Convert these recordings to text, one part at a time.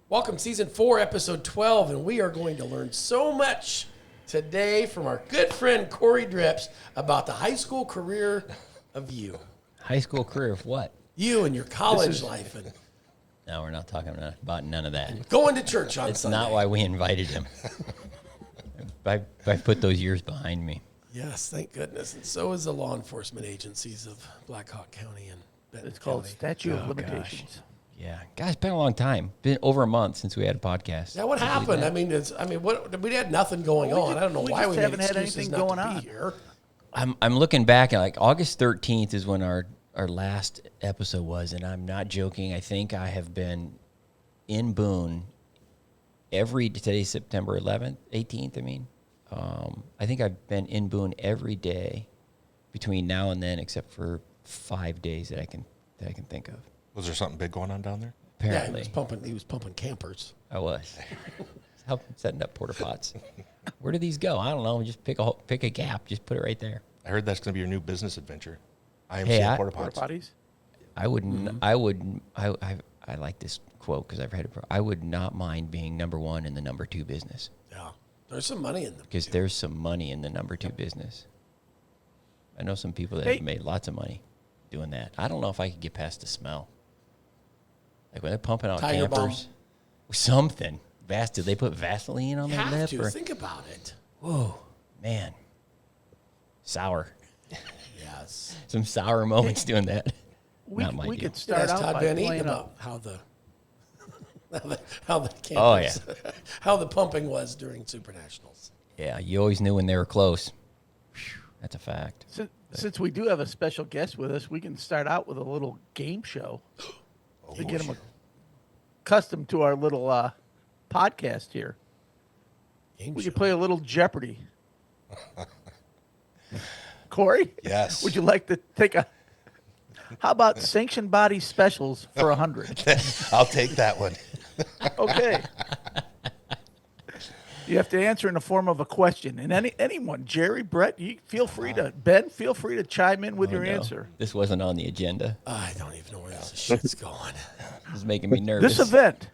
Welcome, Season 4, Episode 12, and we are going to learn so much today from our good friend Corey Drips about the high school career of you. High school career of what? You and your college life. And No, we're not talking about none of that. going to church on It's Sunday. not why we invited him. I put those years behind me. Yes, thank goodness. And so is the law enforcement agencies of Black Hawk County and Benton It's called County. Statute of Limitations. Yeah, guys, it's been a long time. Been over a month since we had a podcast. Yeah, what happened? I mean, we had nothing going on. I don't know why we haven't made had excuses anything not going to on. be here. I'm looking back at like August 13th is when our last episode was, and I'm not joking. I think I have been in Boone today's September 11th, 18th. I think I've been in Boone every day between now and then, except for 5 days that I can think of. Was there something big going on down there? Apparently, Yeah, he was pumping campers. I was helping setting up porta pots. Where do these go? I don't know. Just pick a gap. Just put it right there. I heard that's going to be your new business adventure. IMCA Hey, porta Porta pots. potties? I wouldn't. I like this quote because I've read it. I would not mind being number one in the number two business Yeah, there's some money in them. because there's some money in the number two business. I know some people that Hey. have made lots of money doing that. I don't know if I could get past the smell. Like when they're pumping out Tiger Balm. campers, something. Do they put Vaseline on You their have lip? to Or, think about it. whoa, man, sour. Yes. Some sour moments doing that. We, Not my we deal. could start Ask out Todd by Van Eaton playing about how the campers, Oh, yeah. how the pumping was during Super Nationals. Yeah, you always knew when they were close. Whew, that's a fact. Since we do have a special guest with us, we can start out with a little game show to get them accustomed to our little podcast here. Game We show. could play a little Jeopardy. Corey? Yes. Would you like to take a... How about sanctioned body specials for 100? I'll take that one. Okay. You have to answer in the form of a question. And anyone, Jerry, Brett, you feel free to, Ben, feel free to chime in with your No, answer. This wasn't on the agenda. I don't even know where this shit's going. This is making me nervous. This event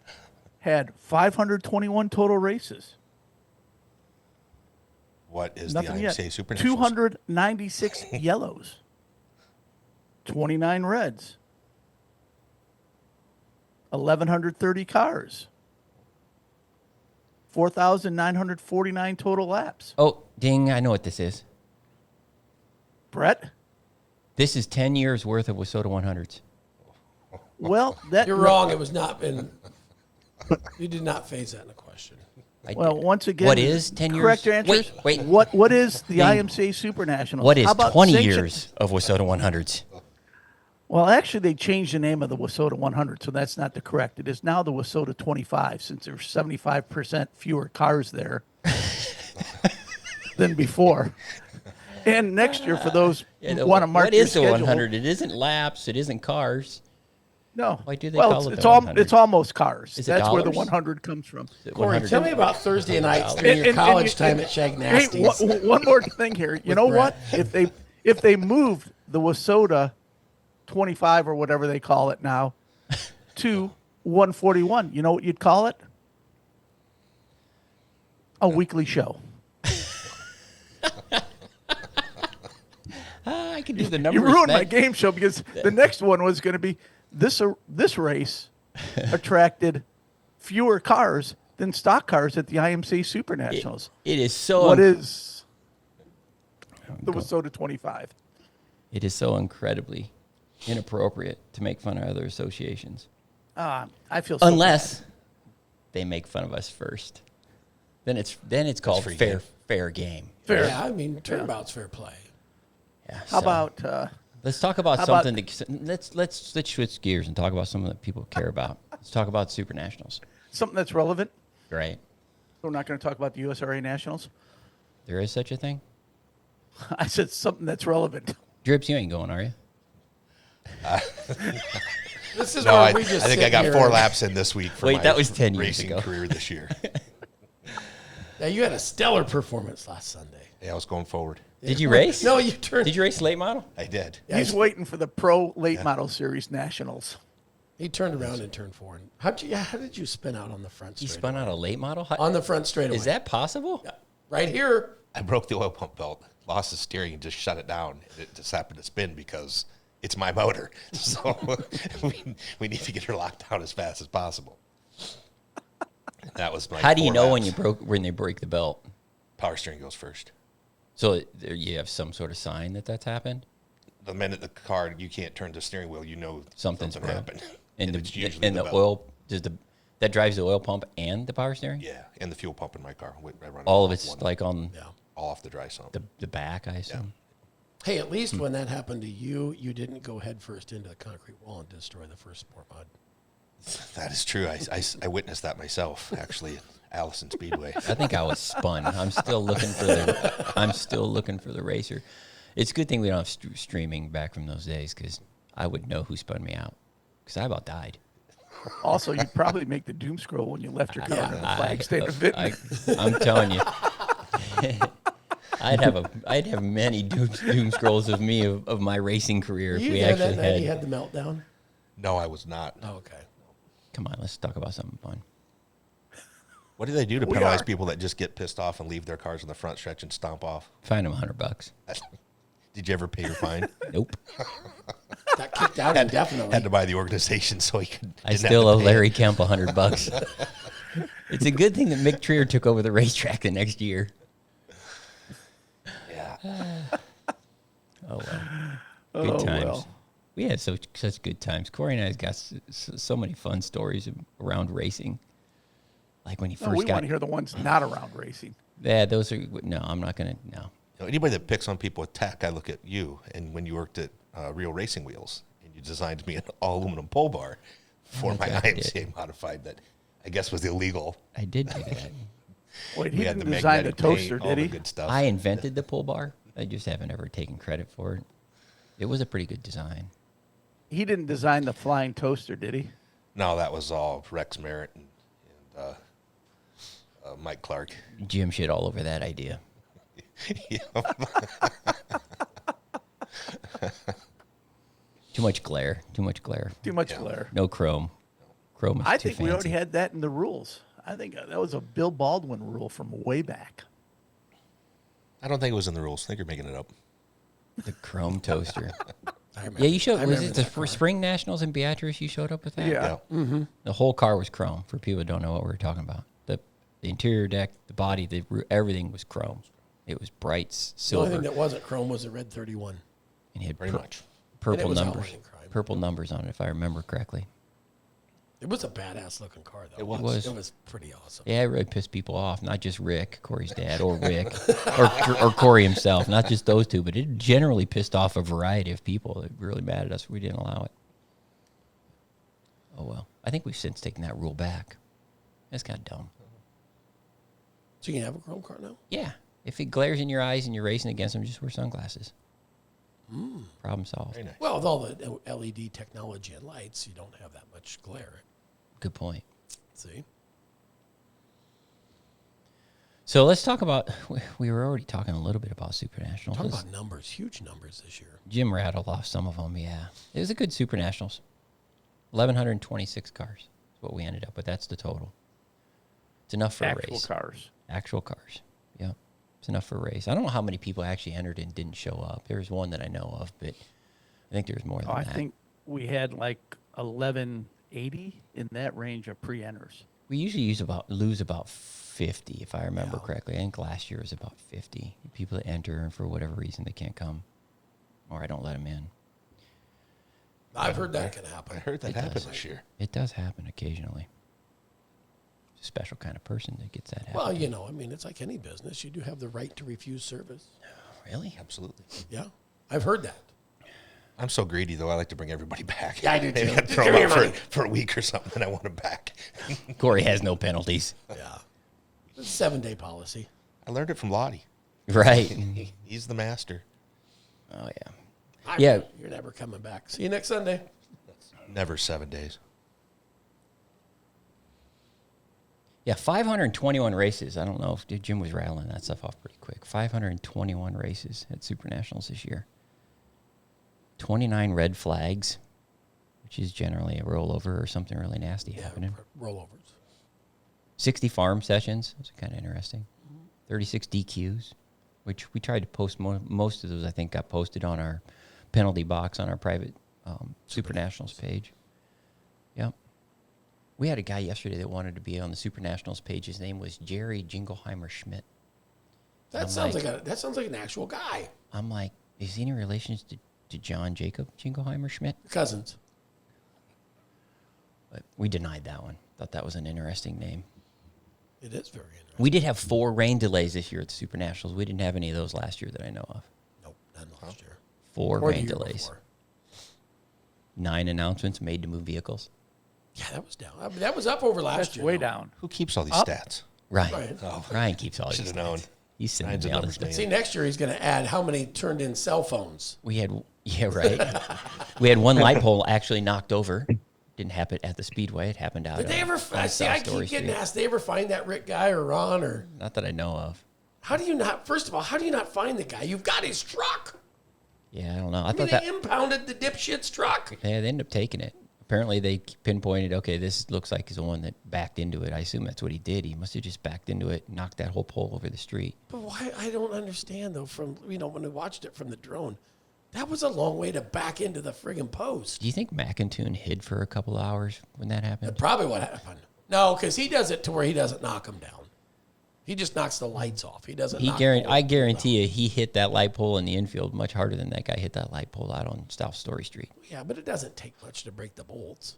had 521 total races. What is Nothing the yet. IMCA Super Nationals? 296 yellows, 29 reds, 1,130 cars, 4,949 total laps. Oh, ding, I know what this is. Brett? This is 10 years worth of Wissota 100s. Well, that You're wrong. It was not in. You did not phase that in the question. Well, once again, what is 10 years? correct answers. Wait. What is the Ding. IMCA Super Nationals? What is How about 20 sanctioned- years of Wissota 100s? Well, actually, they changed the name of the Wissota 100, so that's not the correct. It is now the Wissota 25, since there's 75% fewer cars there than before. And next year, for those who want to mark What your is the schedule, 100? It isn't laps. It isn't cars. No. Why do they well, call it it's the 100? It's almost cars. Is it That's where the dollars? 100 comes from. Is it Corey, 100? tell me about Thursday nights during your And- college and- time at Shag Hey, Nasties. one more thing here. You know what? Brett. If they moved the Wissota 25 or whatever they call it now to 141, you know what you'd call it? A weekly show. I can do the You numbers. ruined my That- game show because the next one was going to be this race attracted fewer cars than stock cars at the IMCA Super Nationals. It is so. What is the Wissota 25? It is so incredibly inappropriate to make fun of other associations. I feel so Unless they make fun of us first. Then it's called free fair game. Fair. Yeah, I mean, turnabout's fair play. Yeah, How so about let's talk about how about- something let's switch gears and talk about something that people care about. Let's talk about Super Nationals. something that's relevant? Great. We're not going to talk about the USRA Nationals. There is such a thing? I said something that's relevant. Drips, you ain't going, are you? This is No, where I we just think sit I got here 4 and- laps in this week for Wait, my that was 10 years racing ago. career this year. Yeah, you had a stellar performance last Sunday. Yeah, I was going forward. Did you race? No, you turned. Did you race late model? I did. Yeah, He's waiting for the Pro Late Model Series Nationals. He turned around and turned forward. How did you spin out on the front He straightaway? spun out a late model? How, On the front straightaway. is that possible? Yeah. Right here. I broke the oil pump belt, lost the steering, and just shut it down. And it just happened to spin because it's my motor. So we need to get her locked down as fast as possible. And that was my. How do you 4 know laps. when they break the belt? Power steering goes first. So you have some sort of sign that's happened? The minute the car, you can't turn the steering wheel, you know Something's something happened. And it's the, usually and the belt. oil, that drives the oil pump and the power steering? Yeah, and the fuel pump in my car. I run All of off it's one- like on all off the dry sump. the back, I assume. Hey, at least when that happened to you, you didn't go headfirst into the concrete wall and destroy the first sport mod. That is true. I witnessed that myself, actually, at Allison Speedway. I think I was spun. I'm still looking for the racer. It's a good thing we don't have streaming back from those days because I would know who spun me out because I about died. Also, you'd probably make the doom scroll when you left your car on the flag state of fitness. I'm telling you, I'd have many doom scrolls of me of my racing career if You we there that actually night he had. had the meltdown? No, I was not. Oh, okay. Come on, let's talk about something fun. What do they do to We penalize are. people that just get pissed off and leave their cars in the front stretch and stomp off? Find them $100. Did you ever pay your fine? Nope. Got kicked out indefinitely. Had to buy the organization so he could. I didn't have still to owe pay Larry it. Kemp $100. It's a good thing that Mick Trier took over the racetrack the next year. Yeah. Oh well. Oh, Good times. well. We had such good times. Corey and I's got so many fun stories around racing. Like when he No, first we got. want to hear the ones not around racing. Yeah, those are no. I'm not gonna. No. You know, anybody that picks on people with tech, I look at you, and when you worked at Real Racing Wheels, and you designed me an all aluminum pole bar for my I did. IMCA modified that I guess was illegal. I did do that. Wait, We he had didn't the design the magnetic paint, toaster, all did the he? good stuff. I invented the pull bar. I just haven't ever taken credit for it. It was a pretty good design. He didn't design the flying toaster, did he? No, that was all Rex Merritt and Mike Clark. Jim shit all over that idea. Too much glare. Too much glare. Too much glare. No chrome. Chrome is I too think we already fancy. had that in the rules. I think that was a Bill Baldwin rule from way back. I don't think it was in the rules. I think you're making it up. The chrome toaster. I remember. Yeah, you showed. I Was remember it the that car. Spring Nationals in Beatrice? You showed up with that. Yeah. The whole car was chrome. For people who don't know what we're talking about, the interior deck, the body, everything was chrome. It was bright The only silver, thing that wasn't chrome was the red 31. and he had Pretty much. purple was numbers. outlining crime. Purple numbers on it, if I remember correctly. It was a badass looking car, though. It was. It was. It was pretty awesome. Yeah, it really pissed people off. Not just Rick, Corey's dad, or Rick, or Corey himself. Not just those two, but it generally pissed off a variety of people that were really mad at us. We didn't allow it. Oh well. I think we've since taken that rule back. That's kind of dumb. So you can have a chrome car now? Yeah. If it glares in your eyes and you're racing against them, just wear sunglasses. Problem solved. Very nice. Well, with all the LED technology and lights, you don't have that much glare. Good point. See? So let's talk about. We were already talking a little bit about Super Nationals. Talk about numbers, huge numbers this year. Jim rattled off some of them. Yeah, it was a good Super Nationals. 1,126 cars is what we ended up with. That's the total. It's enough for a Actual race. cars. Actual cars. Yeah, it's enough for a race. I don't know how many people actually entered and didn't show up. There was one that I know of, but I think there's more than I that. think we had like 1180 in that range of pre-enters. We usually lose about 50, if I remember correctly. I think last year was about 50 people that enter, and for whatever reason they can't come, or I don't let them in. I've heard that can I happen. heard that It happened does. this year. It does happen occasionally. It's a special kind of person that gets that happen. Well, you know, I mean, it's like any business. You do have the right to refuse service. Really? Absolutely. Yeah, I've heard that. I'm so greedy, though. I like to bring everybody back. Yeah, I do, Maybe too. I'd throw Give them me out your money. for a week or something, and I want them back. Corey has no penalties. Yeah. It's a 7-day policy. I learned it from Lottie. Right. He's the master. Oh, yeah. Yeah. You're never coming back. See you next Sunday. Never 7 days. Yeah, 521 races. I don't know if Jim was rattling that stuff off pretty quick. 521 races at Super Nationals this year. 29 red flags, which is generally a rollover or something really nasty happening. Rollovers. 60 farm sessions. Those are kind of interesting. 36 DQs, which we tried to post. Most of those, I think, got posted on our penalty box on our private Super Nationals page. Yep. We had a guy yesterday that wanted to be on the Super Nationals page. His name was Jerry Jingleheimer Schmidt. That sounds like an actual guy. I'm like, is he any relations to John Jacob Jingleheimer Schmidt? Cousins. But we denied that one. Thought that was an interesting name. It is very interesting. We did have 4 rain delays this year at the Super Nationals. We didn't have any of those last year that I know of. Nope, not last year. 4 Or the rain year delays. before. 9 announcements made to move vehicles. Yeah, that was down. I mean, that was up over last That's year. way though. down. Who keeps all these Up. stats? Ryan. Ryan. Ryan keeps all Should these have known. stats. He's sending Ryan's a me all numbers this stuff. man. See, next year he's going to add how many turned in cell phones. We had, yeah, right. We had one light pole actually knocked over. Didn't happen at the Speedway. It happened out. Did they ever? on See, South I Story keep getting Street. asked. They ever find that Rick guy or Ron or? Not that I know of. How do you not? First of all, how do you not find the guy? You've got his truck. Yeah, I don't know. I I mean, thought they that impounded the dipshit's truck. yeah, they ended up taking it. Apparently, they pinpointed. Okay, this looks like is the one that backed into it. I assume that's what he did. He must have just backed into it, knocked that whole pole over the street. But why? I don't understand though. From when I watched it from the drone, that was a long way to back into the friggin' post. Do you think McIntoon hid for a couple of hours when that happened? Probably what happened. No, because he does it to where he doesn't knock them down. He just knocks the lights off. He doesn't. I guarantee you, he hit that light pole in the infield much harder than that guy hit that light pole out on South Story Street. Yeah, but it doesn't take much to break the bolts.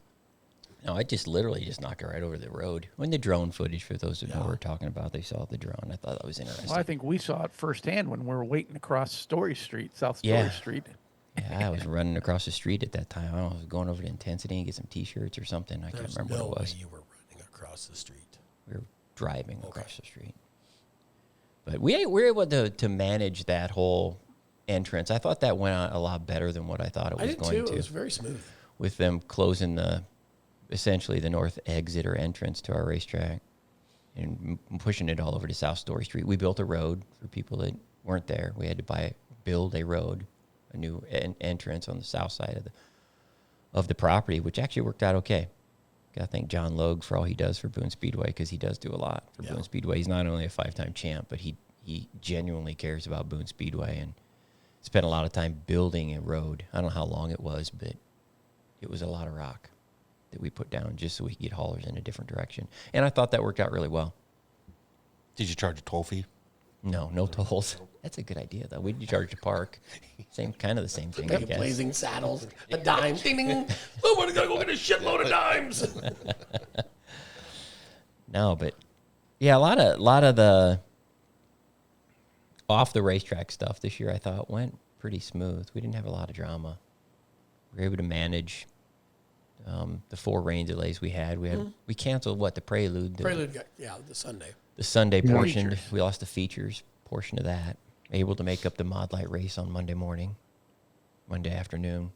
No, I just literally just knocked it right over the road. When the drone footage, for those who know what we're talking about, they saw the drone. I thought that was interesting. Well, I think we saw it firsthand when we were waiting across Story Street, South Story Yeah. Street. Yeah, I was running across the street at that time. I don't know, I was going over to Intensity and get some T-shirts or something. I can't There's remember no what it was. way you were running across the street. We were driving across the street. But we were able to manage that whole entrance. I thought that went out a lot better than what I thought it I was did going too. to. It was very smooth. With them closing essentially the north exit or entrance to our racetrack and pushing it all over to South Story Street. We built a road for people that weren't there. We had to build a road, a new entrance on the south side of the property, which actually worked out okay. Got to thank John Logue for all he does for Boone Speedway, because he does do a lot for Boone Speedway. He's not only a 5-time champ, but he genuinely cares about Boone Speedway and spent a lot of time building a road. I don't know how long it was, but it was a lot of rock that we put down just so we could get haulers in a different direction. And I thought that worked out really well. Did you charge a toll fee? No tolls. That's a good idea, though. We'd charge to park. Kind of the same thing, I guess. Blazing Saddles, a dime, ding ding. Somebody's gotta go get a shitload of dimes. No, but yeah, a lot of the off the racetrack stuff this year I thought went pretty smooth. We didn't have a lot of drama. We were able to manage the 4 rain delays we had. We canceled the Prelude. Prelude got the Sunday. The Sunday portion. Features. We lost the features portion of that. Able to make up the Mod Light race on Monday morning, Monday afternoon,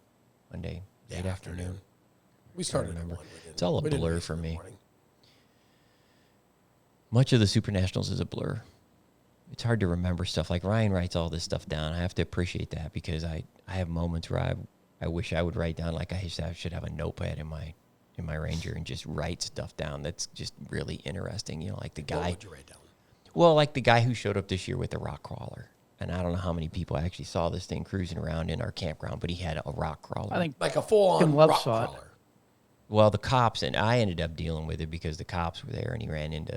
Monday late afternoon. We started. remember. At 1. We didn't- It's all a we didn't blur race for in the me. morning. Much of the Super Nationals is a blur. It's hard to remember stuff. Like Ryan writes all this stuff down. I have to appreciate that, because I have moments where I wish I would write down, like I should have a notepad in my Ranger and just write stuff down. That's just really interesting. Like the What guy. would you write down? Well, like the guy who showed up this year with the rock crawler. And I don't know how many people actually saw this thing cruising around in our campground, but he had a rock crawler. I think Like a full-on Tim Love rock saw it. crawler. Well, the cops, and I ended up dealing with it because the cops were there, and he ran into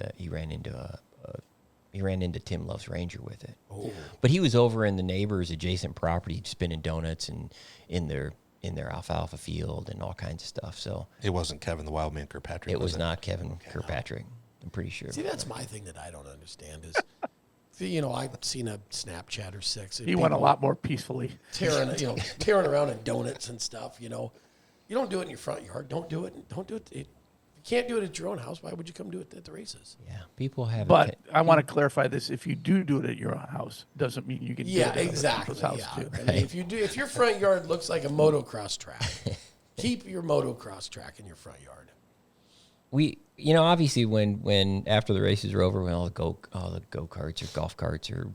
Tim Love's Ranger with it. Oh. But he was over in the neighbor's adjacent property, spinning donuts and in their alfalfa field and all kinds of stuff. So It wasn't Kevin the Wildman Kirkpatrick. it was not Kevin Kirkpatrick. I'm pretty sure. See, that's my thing that I don't understand is, I've seen a Snapchat or 6. he went a lot more peacefully. tearing around in donuts and stuff. You don't do it in your front yard. Don't do it. If you can't do it at your own house, why would you come do it at the races? Yeah, people have. But I want to clarify this: if you do it at your own house, doesn't mean you can do it at other Exactly. people's house Yeah. too. I mean, if your front yard looks like a motocross track, keep your motocross track in your front yard. we, obviously when after the races are over, when all the go-karts or golf carts or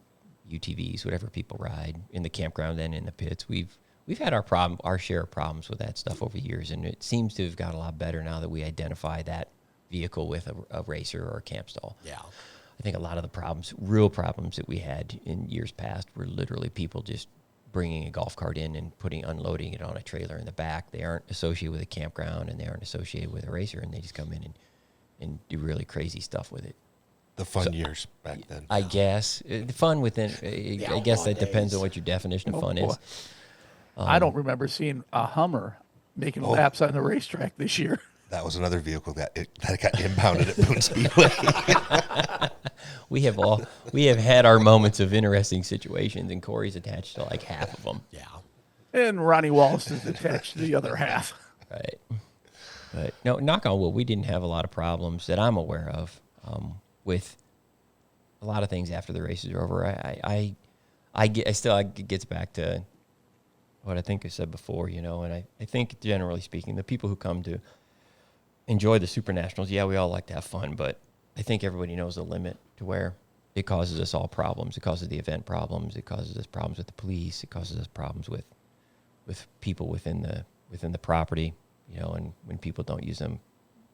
UTVs, whatever people ride in the campground and in the pits, we've we've had our share of problems with that stuff over the years, and it seems to have got a lot better now that we identify that vehicle with a racer or a camp stall. Yeah. I think a lot of the real problems that we had in years past were literally people just bringing a golf cart in and unloading it on a trailer in the back. They aren't associated with a campground, and they aren't associated with a racer, and they just come in and do really crazy stuff with it. The fun years back then. I guess the fun within. I guess that depends on what your definition of fun boy. is. I don't remember seeing a Hummer making laps on the racetrack this year. That was another vehicle that got impounded at Boone Speedway. We have had our moments of interesting situations, and Corey's attached to like half of them. Yeah. And Ronnie Wallace is attached to the other half. Right. But no, knock on wood, we didn't have a lot of problems that I'm aware of with a lot of things after the races are over. It gets back to what I think I said before, and I think generally speaking, the people who come to enjoy the Super Nationals, yeah, we all like to have fun, but I think everybody knows the limit to where it causes us all problems. It causes the event problems. It causes us problems with the police. It causes us problems with people within the property, and when people don't use them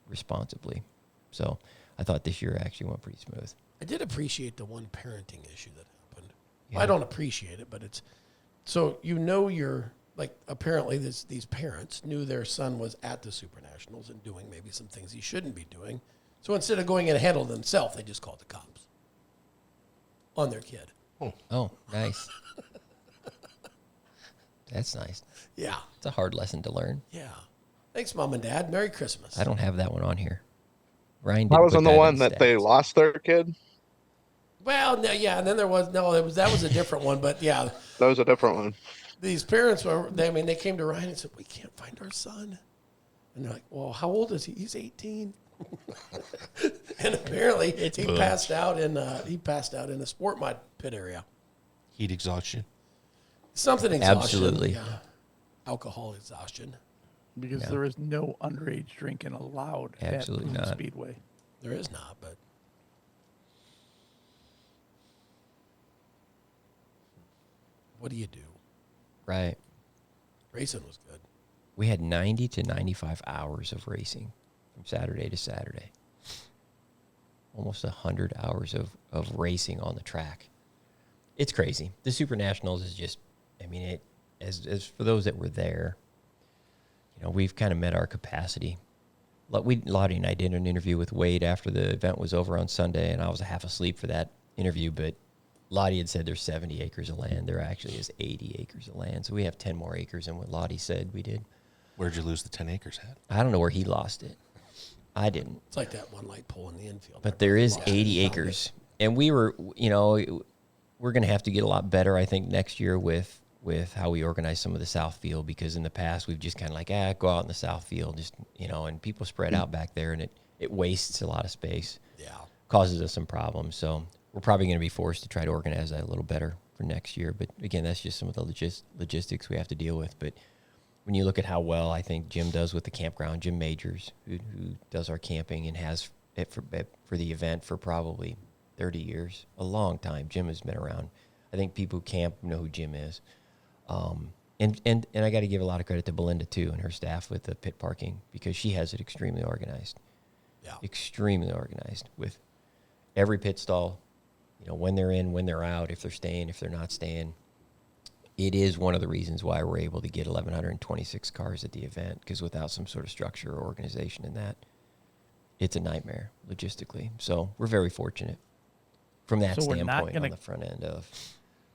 responsibly. So I thought this year actually went pretty smooth. I did appreciate the one parenting issue that happened. Yeah. Well, I don't appreciate it, but it's so you're like apparently these parents knew their son was at the Super Nationals and doing maybe some things he shouldn't be doing. So instead of going in and handling themselves, they just called the cops on their kid. Oh, nice. That's nice. Yeah. It's a hard lesson to learn. Yeah. Thanks, Mom and Dad. Merry Christmas. I don't have that one on here. Ryan I didn't was put on the that one in that they stats. lost their kid. Well, no, yeah, and then that was a different one, but yeah, That was a different one. these parents they came to Ryan and said, "We can't find our son," and they're like, "Well, how old is he? He's 18." And apparently, he passed out in a sport mod pit area. Heat exhaustion. Something exhaustion. Absolutely. Yeah. Alcohol exhaustion. Because there is no underage drinking allowed Absolutely at Boone not. Speedway. There is not, but what do you do? Right. Racing was good. We had 90 to 95 hours of racing from Saturday to Saturday. Almost 100 hours of racing on the track. It's crazy. The Super Nationals is just, as for those that were there, we've kind of met our capacity. Lottie and I did an interview with Wade after the event was over on Sunday, and I was half asleep for that interview, but Lottie had said there's 70 acres of land. There actually is 80 acres of land, so we have 10 more acres than what Lottie said we did. Where'd you lose the 10 acres at? I don't know where he lost it. I didn't. It's like that one light pole in the infield. But there is Lost it, 80 found acres. And we were, we're going to have to get a lot better, I think, next year with how we organize some of the south field, because in the past we've just kind of like, go out in the south field, just, and people spread out back there, and it wastes a lot of space. Yeah. Causes us some problems. So we're probably going to be forced to try to organize that a little better for next year. But again, that's just some of the logistics we have to deal with. But when you look at how well I think Jim does with the campground, Jim Majors, who does our camping and has it for the event for probably 30 years, a long time. Jim has been around. I think people who camp know who Jim is. And I got to give a lot of credit to Belinda too and her staff with the pit parking, because she has it extremely organized. Yeah. Extremely organized with every pit stall, when they're in, when they're out, if they're staying, if they're not staying. It is one of the reasons why we're able to get 1,126 cars at the event, because without some sort of structure or organization in that, it's a nightmare logistically. So we're very fortunate from that So we're not standpoint gonna- on the front end of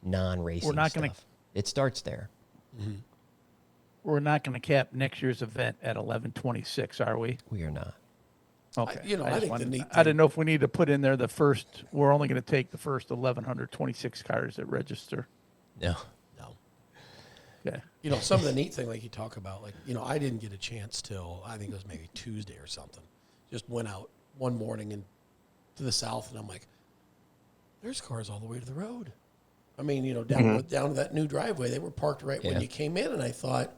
non-racing We're not stuff. gonna- It starts there. We're not going to cap next year's event at 1126, are we? We are not. Okay. I just think the wanted- neat I didn't know if we need to put in there we're only going to take the first 1,126 cars that register. No. No. Okay. Some of the neat thing, like you talk about, I didn't get a chance till, I think it was maybe Tuesday or something. Just went out one morning and to the south, and I'm like, there's cars all the way to the road. Down to that new driveway, they were parked right when Yeah. you came in, and I thought,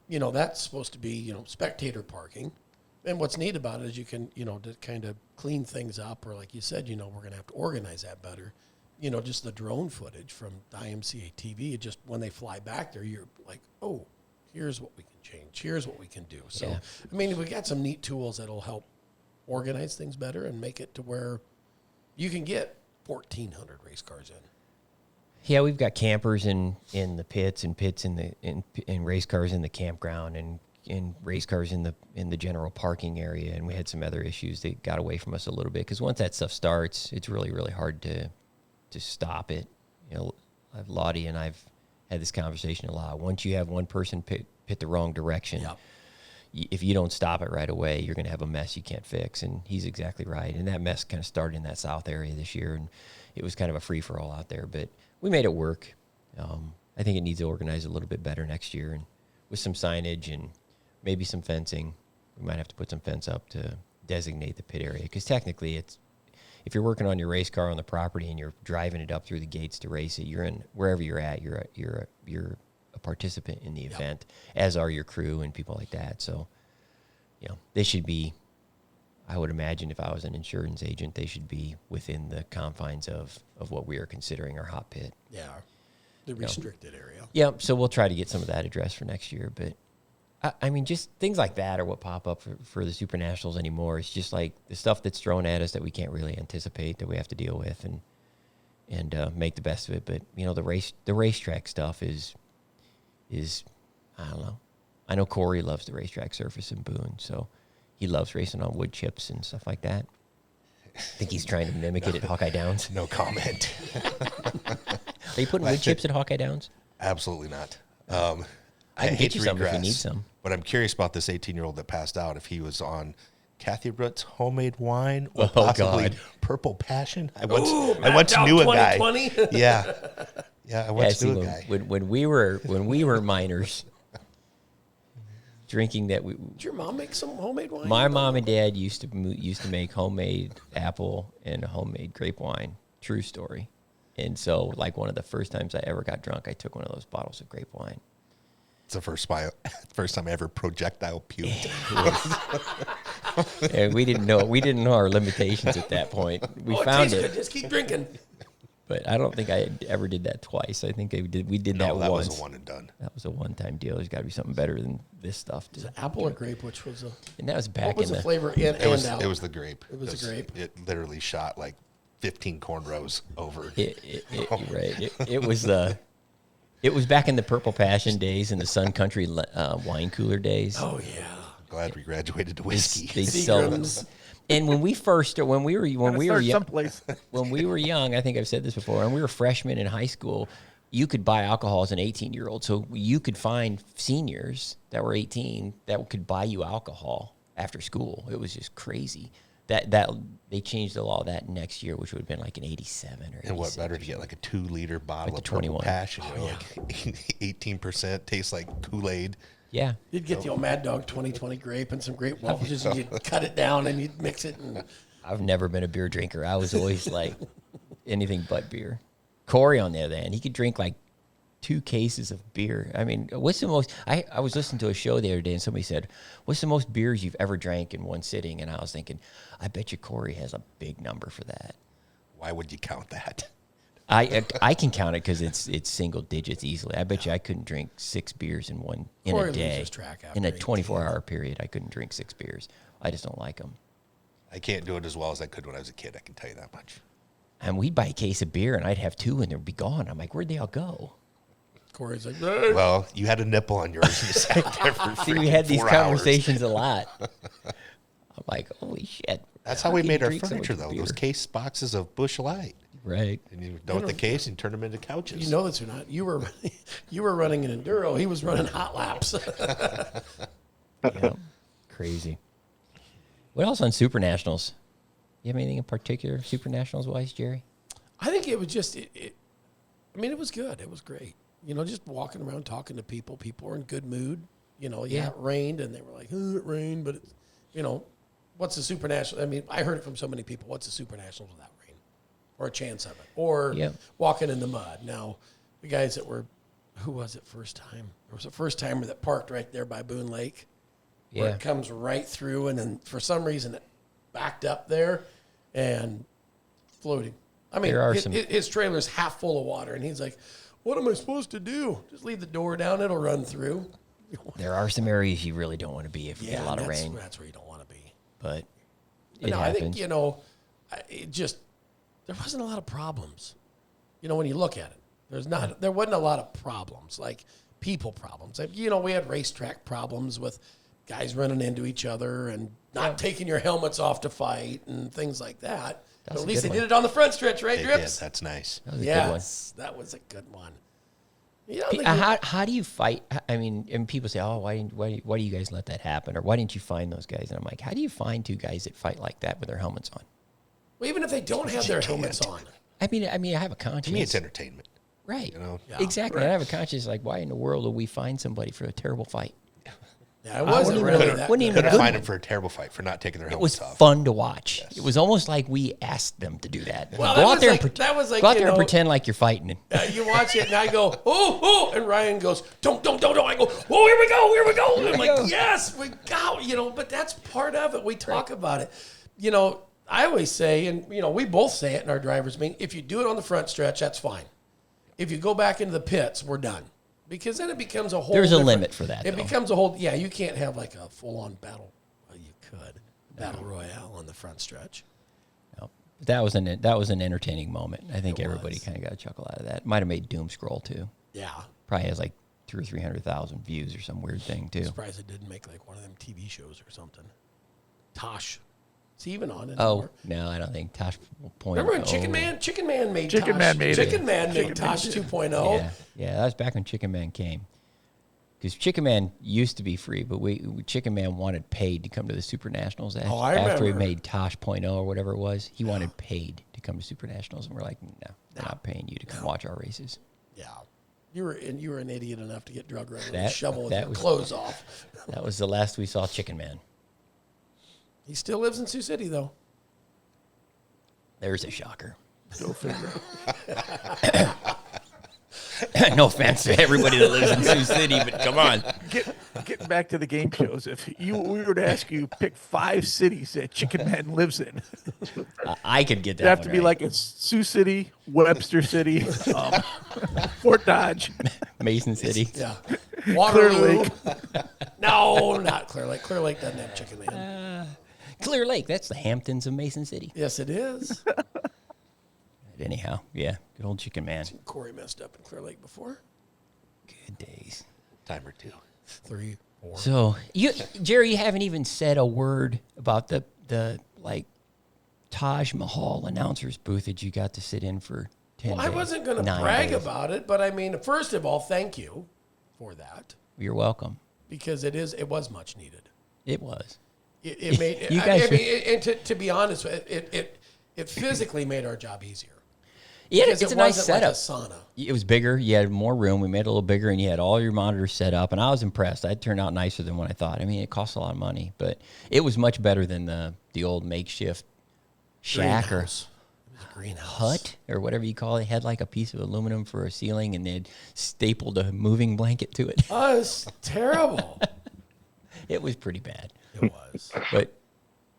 that's supposed to be, spectator parking. And what's neat about it is you can, to kind of clean things up, or like you said, we're going to have to organize that better, just the drone footage from the IMCA TV, it just when they fly back there, you're like, oh, here's what we can change. Here's what we can do. So, Yeah. I mean, we got some neat tools that'll help organize things better and make it to where you can get 1,400 race cars in. Yeah, we've got campers in the pits and pits in race cars in the campground and race cars in the general parking area, and we had some other issues that got away from us a little bit because once that stuff starts, it's really really hard to stop it. Lottie and I've had this conversation a lot. Once you have one person pit the wrong direction, Yep. if you don't stop it right away, you're going to have a mess you can't fix. And he's exactly right. And that mess kind of started in that south area this year, and it was kind of a free-for-all out there. But we made it work. I think it needs to organize a little bit better next year, and with some signage and maybe some fencing. We might have to put some fence up to designate the pit area, because technically if you're working on your race car on the property and you're driving it up through the gates to race it, you're in wherever you're at. You're a participant in the event, as are your crew and people like that. So, they should be. I would imagine if I was an insurance agent, they should be within the confines of what we are considering our hot pit. Yeah, the restricted area. Yeah, so we'll try to get some of that addressed for next year. But I mean, just things like that are what pop up for the Super Nationals anymore. It's just like the stuff that's thrown at us that we can't really anticipate, that we have to deal with and make the best of it. But the racetrack stuff is I don't know. I know Corey loves the racetrack surface in Boone, so he loves racing on wood chips and stuff like that. I think he's trying to mimic it at Hawkeye Downs. No comment. Are you putting wood chips at Hawkeye Downs? Absolutely not. I can hate get you to some if you regress, need some. But I'm curious about this 18-year-old that passed out, if he was on Kathy Root's homemade wine or possibly God. Purple Passion. I Ooh, once Matt knew a Dow guy. 2020? Yeah. I once knew a when, guy. when we were minors, drinking that Did your mom make some homemade wine? my mom and dad used to make homemade apple and homemade grape wine. True story. And so, like, one of the first times I ever got drunk, I took one of those bottles of grape wine. It's the first time I ever projectile puked. And we didn't know our limitations at that point. We found tastes it, good. Just keep drinking. but I don't think I ever did that twice. I think we did that No, that once. was a one and done. That was a one-time deal. There's got to be something better than this stuff. Is it apple or grape? Which was And that was back what was in the the flavor in It was, and out? it was the grape. It was the grape. It literally shot like 15 cornrows over. It was back in the Purple Passion days and the Sun Country wine cooler days. Oh yeah. Glad we graduated to whiskey. They sell them. Seagram's. And when we were young, someplace. when we were young, I think I've said this before, and we were freshmen in high school, you could buy alcohol as an 18-year-old. So you could find seniors that were 18 that could buy you alcohol after school. It was just crazy. That they changed the law that next year, which would have been like an 87 or 86. And what better to get like a 2-liter bottle Like of the Purple 21. Passion, like 18%, tastes like Kool-Aid. Yeah. You'd get the old Mad Dog 2020 grape and some grape waffles, and you'd cut it down and you'd mix it. And I've never been a beer drinker. I was always like anything but beer. Corey, on the other hand, he could drink like 2 cases of beer. I mean, what's the most? I was listening to a show the other day, and somebody said, "What's the most beers you've ever drank in one sitting?" And I was thinking, I bet you Corey has a big number for that. Why would you count that? I can count it because it's single digits easily. I bet you I couldn't drink 6 beers in Corey a day. loses track after In a 18. 24-hour period, I couldn't drink 6 beers. I just don't like them. I can't do it as well as I could when I was a kid. I can tell you that much. And we'd buy a case of beer, and I'd have 2, and they'd be gone. I'm like, where'd they all go? Corey's like, "Hey." Well, you had a nipple on yours and you sat there for See, we had freaking these 4 hours. conversations a lot. I'm like, holy shit. That's how we can made you our drink so furniture, much though. beer? Those case boxes of Busch Light. Right. And you done with the case and turn them into couches. You know this or not? You were running an enduro. He was running hot laps. Yeah. Crazy. What else on Super Nationals? You have anything in particular Super Nationals wise, Jerry? I think it was just. I mean, it was good. It was great. Just walking around talking to people. People were in good mood. Yeah. It rained, and they were like, "Oh, it rained," but what's the Super National? I mean, I heard it from so many people. What's the Super Nationals without rain, or a chance of it, or Yep. walking in the mud? Now, the guys that were, who was it first time? There was a first timer that parked right there by Boone Lake, where Yeah. it comes right through, and then for some reason it backed up there and floating. I mean, There are his trailer's half full of water, and he's like, "What am I supposed to do? Just leave the door down; it'll run through." There are some areas you really don't want to be if you get a lot of rain, That's where you don't want to be. but it No, I happens. think there wasn't a lot of problems. When you look at it, there wasn't a lot of problems, like people problems. Like, we had racetrack problems with guys running into each other and not taking your helmets off to fight and things like that. But at least they did it on the front stretch, right, They Drips? did. That's nice. That was a good one. Yes, that was a good one. How do you fight? I mean, and people say, "Oh, why do you guys let that happen?" Or why didn't you find those guys? And I'm like, how do you find two guys that fight like that with their helmets on? Well, even if they don't have their helmets on. I mean, I have a conscience. To me, it's entertainment. Right. Yeah. Exactly. I have a conscience. Like, why in the world would we find somebody for a terrible fight? Yeah, it wasn't really that. Wouldn't even Couldn't good find one. them for a terrible fight for not taking their It was helmets off. fun to watch. It was almost like we asked them to do that. Well, go that out was there like- and that was like, go out you there and know- pretend like you're fighting. You watch it, and I go, oh, and Ryan goes, don't. I go, oh, here we go. And I'm like, yes, we go, but that's part of it. We talk about it. I always say, and, we both say it in our driver's meeting, if you do it on the front stretch, that's fine. If you go back into the pits, we're done. Because then it becomes a whole There's a different- limit for that, It though. becomes a whole, you can't have like a full-on battle. Well, you could. Battle Royale on the front stretch. No. That was an entertaining moment. I think It everybody was. kind of got a chuckle out of that. Might have made Doom Scroll too. Yeah. Probably has like 200,000 or 300,000 views or some weird thing too. Surprised it didn't make like one of them TV shows or something. Tosh. Is he even on it Oh anymore? no, I don't think Tosh point. Remember when Chicken Man? Chicken Man made Chicken Tosh. Man made it. Chicken Man Chicken made Man Tosh did. 2.0. Yeah, that was back when Chicken Man came. Because Chicken Man used to be free, but Chicken Man wanted paid to come to the Super Nationals. Oh, I after he remember. made Tosh .0 or whatever it was, he wanted paid to come to Super Nationals, and we're like, no, we're not paying you to come watch our races. Yeah. You were an idiot enough to get drug running with a That- shovel with that your was- clothes off. That was the last we saw Chicken Man. He still lives in Sioux City though. There's a shocker. Go figure. No offense to everybody that lives in Sioux City, but come on. Getting back to the game shows, if we were to ask you pick 5 cities that Chicken Man lives in, I could get that. it'd have one to be right. like it's Sioux City, Webster City, Fort Dodge. Mason City. Yeah. Clear Waterloo. Lake. No, not Clear Lake. Clear Lake doesn't have Chicken Man. Clear Lake. That's the Hamptons of Mason City. Yes, it is. Anyhow, yeah, good old Chicken Man. Corey messed up in Clear Lake before. Good days. Time or two. 3, 4. So Jerry, you haven't even said a word about the like Taj Mahal announcers booth that you got to sit in for 10 Well, days. I wasn't going to 9 brag days. about it, but I mean, first of all, thank you for that You're welcome. because it was much needed. It was. It made. You guys I mean, and to be honest, it physically made our job easier. Yeah, Because it's it a nice wasn't like setup. a sauna. It was bigger. You had more room. We made it a little bigger, and you had all your monitors set up. And I was impressed. That turned out nicer than what I thought. I mean, it cost a lot of money, but it was much better than the old makeshift shack or Greenhouse. It was a greenhouse. hut or whatever you call it. It had like a piece of aluminum for a ceiling, and they'd stapled a moving blanket to it. Oh, it's terrible. It was pretty bad. It was. But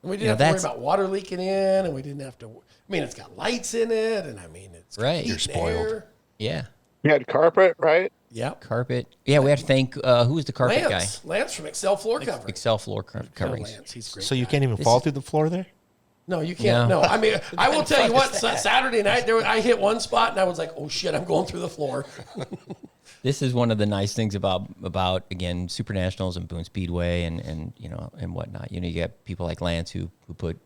And we didn't You know, have to worry that's- about water leaking in, and we didn't have to. I mean, it's got lights in it, and I mean, it's got Right. heat You're and spoiled. air. yeah, You had carpet, right? Yep. carpet. Yeah, we have to thank who was the carpet Lance from Excel Floor guy? Covering. Excel floor coverings. Lance, he's a great. So you guy. can't even fall through the floor there? No, you can't. No. No, I mean, I will tell you what. Saturday night, I hit one spot, and I was like, "Oh shit, I'm going through the floor." This is one of the nice things about again Super Nationals and Boone Speedway and you know and whatnot. You know, you get people like Lance who put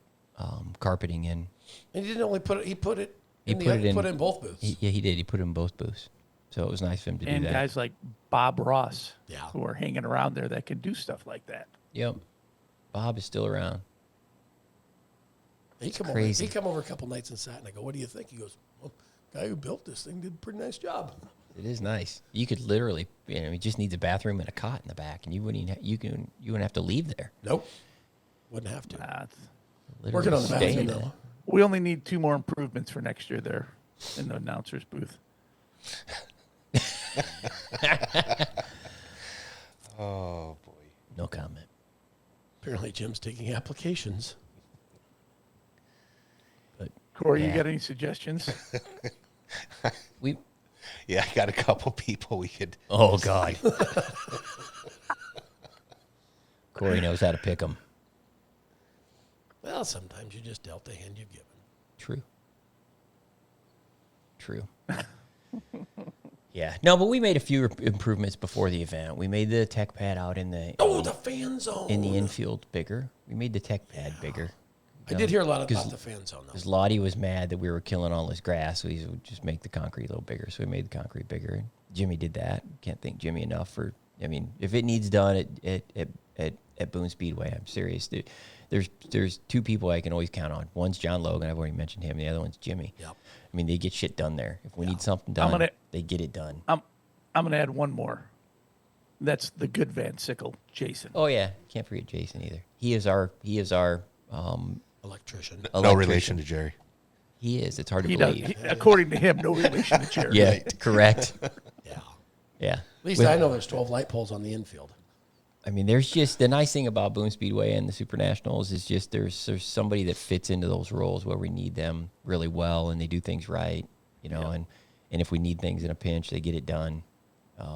carpeting in. And he didn't only put it; he put it. He He put it in- put it in both booths. He did. He put it in both booths, so it was nice for him to And do that. guys like Bob Ross, Yeah. who are hanging around there that can do stuff like that. Yep, Bob is still around. He come crazy. over. He come over a couple nights and sat, and I go, "What do you think?" He goes, "Well, the guy who built this thing did a pretty nice job." It is nice. You could literally, you know, it just needs a bathroom and a cot in the back, and you wouldn't have to leave there. Nope, wouldn't have to. Nah, Literally Working on the stay bathroom in there. though. we only need 2 more improvements for next year there in the announcer's booth. Oh, boy. No comment. Apparently, Jim's taking applications. Corey, Yeah. you got any suggestions? We. Yeah, I got a couple people we could. Oh God. Corey knows how to pick them. Well, sometimes you just dealt the hand you've given. True. Yeah. No, but we made a few improvements before the event. We made the tech pad out in the The fan zone. in the infield bigger. We made the tech pad bigger. I did hear a lot about 'cause- the fan zone, though. Because Lottie was mad that we were killing all this grass, so he would just make the concrete a little bigger. So we made the concrete bigger. Jimmy did that. Can't thank Jimmy enough for. I mean, if it needs done at Boone Speedway, I'm serious. There's two people I can always count on. One's John Logan. I've already mentioned him. The other one's Jimmy. Yep. I mean, they get shit done there. If we need something done, they get it done. I'm going to add one more. That's the good Van Sickle, Jason. Oh yeah, can't forget Jason either. He is our Electrician. No electrician. relation to Jerry. He is. It's hard to He does, believe. according to him, no relation to Jerry. Yeah, correct. Yeah. Yeah. At least I know there's 12 light poles on the infield. I mean, there's just the nice thing about Boone Speedway and the Super Nationals is just there's somebody that fits into those roles where we need them really well and they do things right, and if we need things in a pinch, they get it done.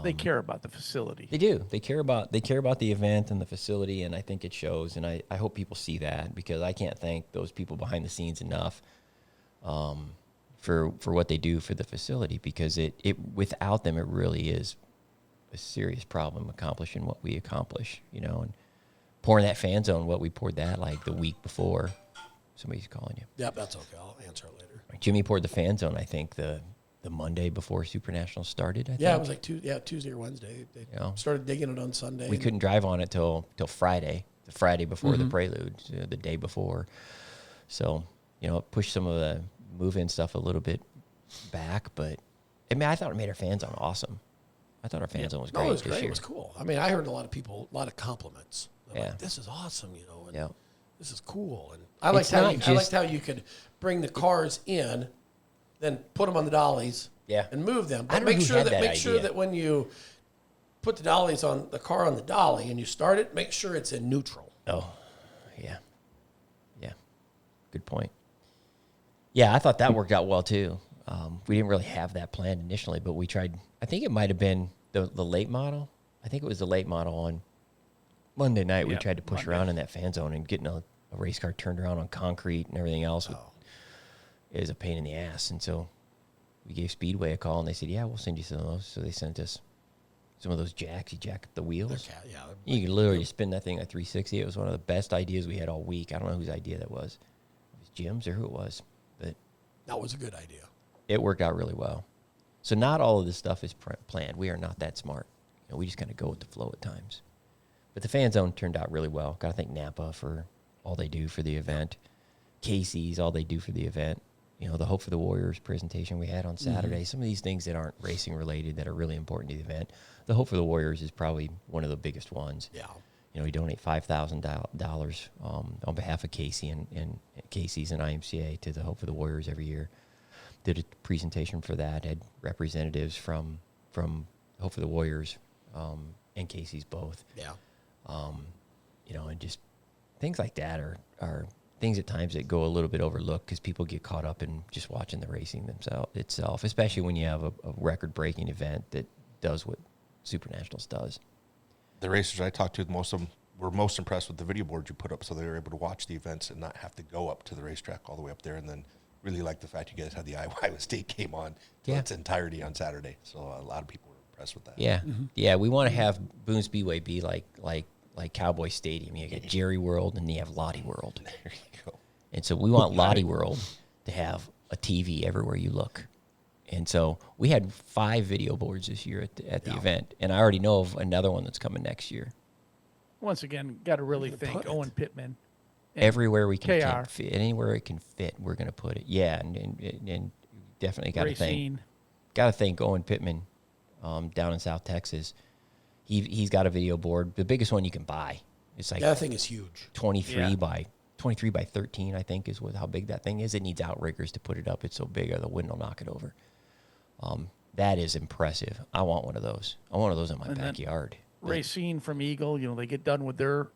They care about the facility. They do. They care about the event and the facility, and I think it shows. And I hope people see that because I can't thank those people behind the scenes enough for what they do for the facility because it without them it really is a serious problem accomplishing what we accomplish, and pouring that fan zone, what we poured that like the week before. Somebody's calling you. Yep, that's okay. I'll answer it later. Jimmy poured the fan zone, I think, the Monday before Super National started, I think. Yeah, it was like Tuesday or Wednesday. They Yeah. started digging it on Sunday. We couldn't drive on it till Friday, the Friday before the prelude, the day before. So, it pushed some of the move-in stuff a little bit back, but I mean, I thought it made our fan zone awesome. I thought our fan zone was great it was this great. year. It was cool. I mean, I heard a lot of compliments. They're Yeah. like, this is awesome, and Yeah. this is cool. And I liked how you could bring the cars in, then put them on the dollies, Yeah. and move them. I But don't know make who sure had that that make sure idea. that when you put the dollies on the car on the dolly and you start it, make sure it's in neutral. Oh, yeah. Yeah. Good point. Yeah, I thought that worked out well, too. We didn't really have that planned initially, but we tried. I think it might have been the late model. I think it was the late model on Monday night. We Yeah, tried to push Monday. around in that fan zone and getting a race car turned around on concrete and everything else. It was a pain in the ass. And so we gave Speedway a call, and they said, yeah, we'll send you some of those. So they sent us some of those jacks. You jack up the wheels. You could literally spin that thing at 360. It was one of the best ideas we had all week. I don't know whose idea that was. It was Jim's or who it was, but That was a good idea. it worked out really well. So not all of this stuff is planned. We are not that smart. We just kind of go with the flow at times. But the fan zone turned out really well. Got to thank Napa for all they do for the event. Casey's, all they do for the event. The Hope for the Warriors presentation we had on Saturday. Some of these things that aren't racing related that are really important to the event. The Hope for the Warriors is probably one of the biggest ones. Yeah. We donate $5,000 on behalf of Casey and Casey's and IMCA to the Hope for the Warriors every year. Did a presentation for that. Had representatives from Hope for the Warriors and Casey's both. Yeah. And just things like that are things at times that go a little bit overlooked because people get caught up in just watching the racing itself, especially when you have a record-breaking event that does what Super Nationals does. The racers I talked to, most of them were most impressed with the video boards you put up, so they were able to watch the events and not have to go up to the racetrack all the way up there. And then really like the fact you guys had the Iowa State game on in its entirety on Saturday. So a lot of people were impressed with that. Yeah, yeah. We want to have Boone Speedway be like Cowboy Stadium. You get Jerry World and you have Lottie World. There you go. And so we want Lottie World to have a TV everywhere you look. And so we had 5 video boards this year at the event, and I already know of another one that's coming next year. Once again, got to really Put thank it. Owen Pittman. Everywhere we can KR. fit, anywhere it can fit, we're going to put it. Yeah, and definitely got to thank Owen Pittman down in South Texas. He's got a video board, the biggest one you can buy. It's like That thing is huge. 23 by 13, I think, is how big that thing is. It needs outriggers to put it up. It's so big, or the wind will knock it over. That is impressive. I want one of those. I want one of those in my And then backyard. Racine from Eagle, they get done with their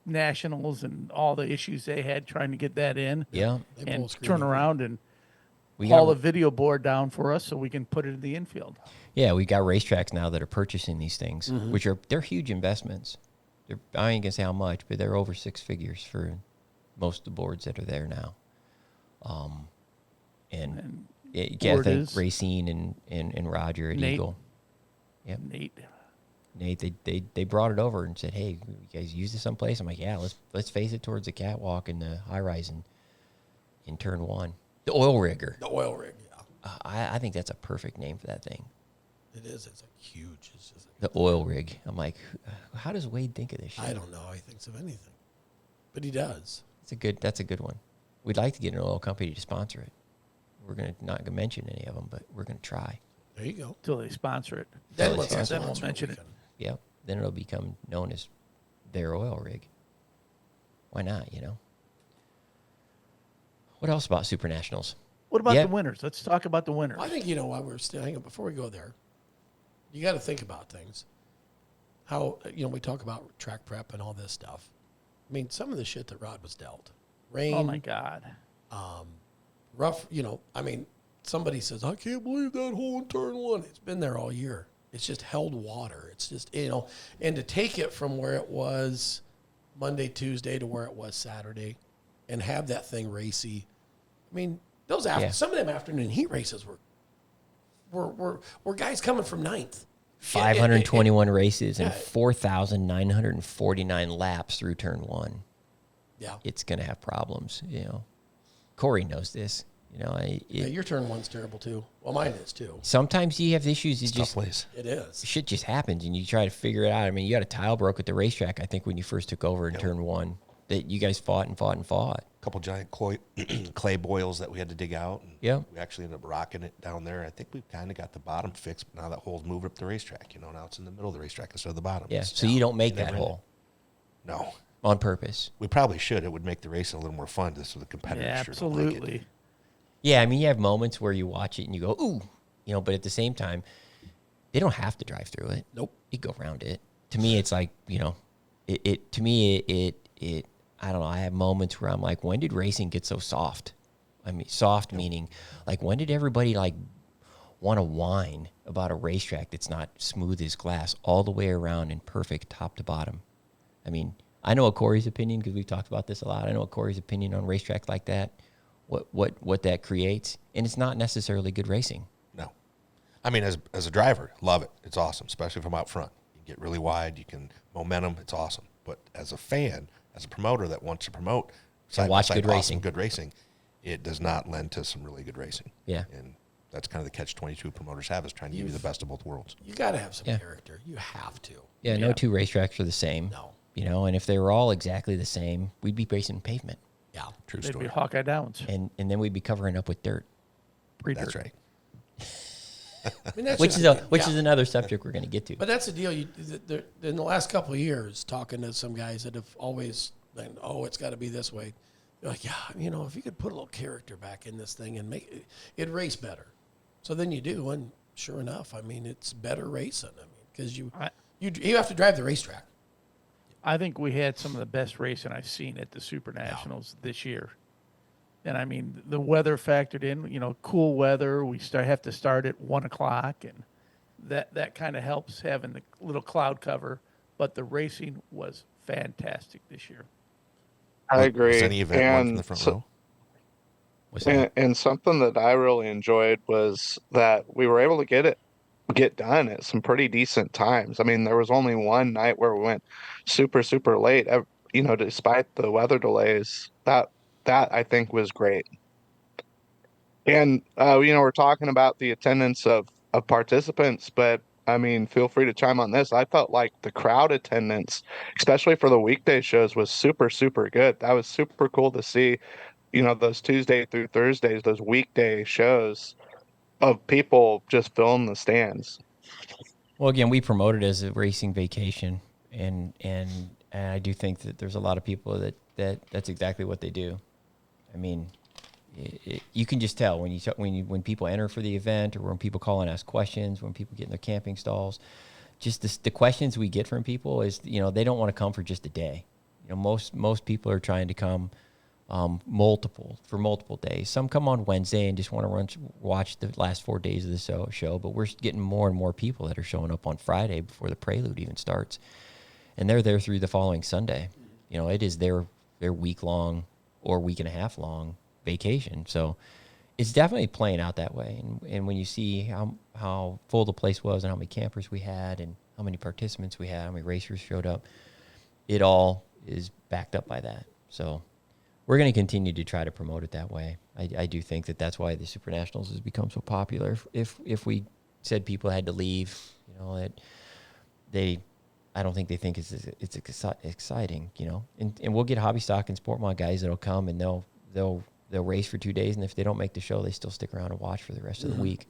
nationals and all the issues they had trying to get that in. Yeah. They pull And screen turn over. around and We haul got, the video board down for us so we can put it in the infield. yeah, we got racetracks now that are purchasing these things, which they're huge investments. I ain't gonna say how much, but they're over six figures for most of the boards that are there now. And I Board think is- Racine and Roger at Nate. Eagle. Yep. Nate, They brought it over and said, "Hey, you guys use this someplace?" I'm like, "Yeah, let's face it towards the catwalk and the high rise in turn one, the oil rigger." The oil rig, yeah. I think that's a perfect name for that thing, It is. It's like huge. It's just the oil rig. I'm like, how does Wade think of this shit? I don't know how he thinks of anything, but he does. That's a good one. We'd like to get an oil company to sponsor it. We're not gonna mention any of them, but we're gonna try. There you go. till they sponsor it. Then Well, let's yeah. Then we'll sponsor mention it. weekend. Yep. Then it'll become known as their oil rig. Why not? What else about Super Nationals? What about Yep. the winners? Let's talk about the winners. I think while we're still hang on before we go there, you got to think about things. How we talk about track prep and all this stuff. I mean, some of the shit that Rod was dealt, rain, Oh my God. rough. I mean, somebody says, "I can't believe that hole in turn one." It's been there all year. It's just held water. It's just and to take it from where it was Monday, Tuesday to where it was Saturday, and have that thing racy. I mean, some of them afternoon heat races were guys coming from ninth. 521 races and yeah. 4,949 laps through turn one. Yeah. It's going to have problems, Corey knows this. Your turn one's terrible too. Well, mine is too. Sometimes you have issues. It's tough place. It is. Shit just happens, and you try to figure it out. I mean, you had a tile broke at the racetrack, I think, when you first took over in turn one, that you guys fought. A couple giant clay boils that we had to dig out. And Yep. we actually ended up rocking it down there. I think we've kind of got the bottom fixed, but now that hole's moved up the racetrack. Now it's in the middle of the racetrack instead of the bottom. Yeah, It's- so you don't make never that ended. hole No. on purpose. We probably should. It would make the racing a little more fun just so the competitors Yeah, sure don't like it. absolutely. Yeah, I mean, you have moments where you watch it and you go, ooh, but at the same time, they don't have to drive through it. Nope. You go around it. To me, it's like, I don't know. I have moments where I'm like, when did racing get so soft? I mean, soft meaning, like, when did everybody, want to whine about a racetrack that's not smooth as glass all the way around and perfect top to bottom? I mean, I know Corey's opinion, because we've talked about this a lot. I know Corey's opinion on racetracks like that, what that creates, and it's not necessarily good racing. No. I mean, as a driver, love it. It's awesome, especially from out front. You get really wide. You can momentum. It's awesome. But as a fan, as a promoter that wants to promote watch good awesome, racing. good racing, it does not lend to some really good racing. Yeah. And that's kind of the catch-22 promoters have, is trying to give you the best of both worlds. You got to have some Yeah. character. You have to. Yeah, no Yeah. two racetracks are the same. No. And if they were all exactly the same, we'd be racing pavement, Yeah. True They'd story. be Hawkeye Downs. and then we'd be covering up with dirt, Pre-dirt. That's right. I mean, that's which just- is yeah. another subject we're going to get to. But that's the deal. In the last couple of years, talking to some guys that have always been, it's got to be this way. They're like, yeah, if you could put a little character back in this thing and make it race better. So then you do, and sure enough, I mean, it's better racing. I mean, because you have to drive the racetrack. I think we had some of the best racing I've seen at the Super Nationals this year. And I mean, the weather factored in, cool weather. We have to start at 1:00, and that kind of helps having the little cloud cover. But the racing was fantastic this year. I agree. Was any event one from the front row? What's that? And something that I really enjoyed was that we were able to get done at some pretty decent times. I mean, there was only one night where we went super, super late, despite the weather delays. That I think was great. And, we're talking about the attendance of participants, but I mean, feel free to chime on this. I felt like the crowd attendance, especially for the weekday shows, was super, super good. That was super cool to see, those Tuesday through Thursdays, those weekday shows of people just filling the stands. Well, again, we promote it as a racing vacation, and I do think that there's a lot of people that's exactly what they do. I mean, you can just tell when people enter for the event, or when people call and ask questions, when people get in their camping stalls. Just the questions we get from people is, they don't want to come for just a day. You know, most people are trying to come multiple days. Some come on Wednesday and just want to watch the last 4 days of the show. But we're getting more and more people that are showing up on Friday before the prelude even starts, and they're there through the following Sunday. You know, it is their week long or week and a half long vacation. So it's definitely playing out that way. And when you see how full the place was and how many campers we had and how many participants we had, how many racers showed up, it all is backed up by that. So we're going to continue to try to promote it that way. I do think that's why the Super Nationals has become so popular. If we said people had to leave, you know, that I don't think they think it's exciting, you know. And we'll get hobby stock and sport mod guys that'll come and they'll race for 2 days, and if they don't make the show, they still stick around and watch for the rest of the week.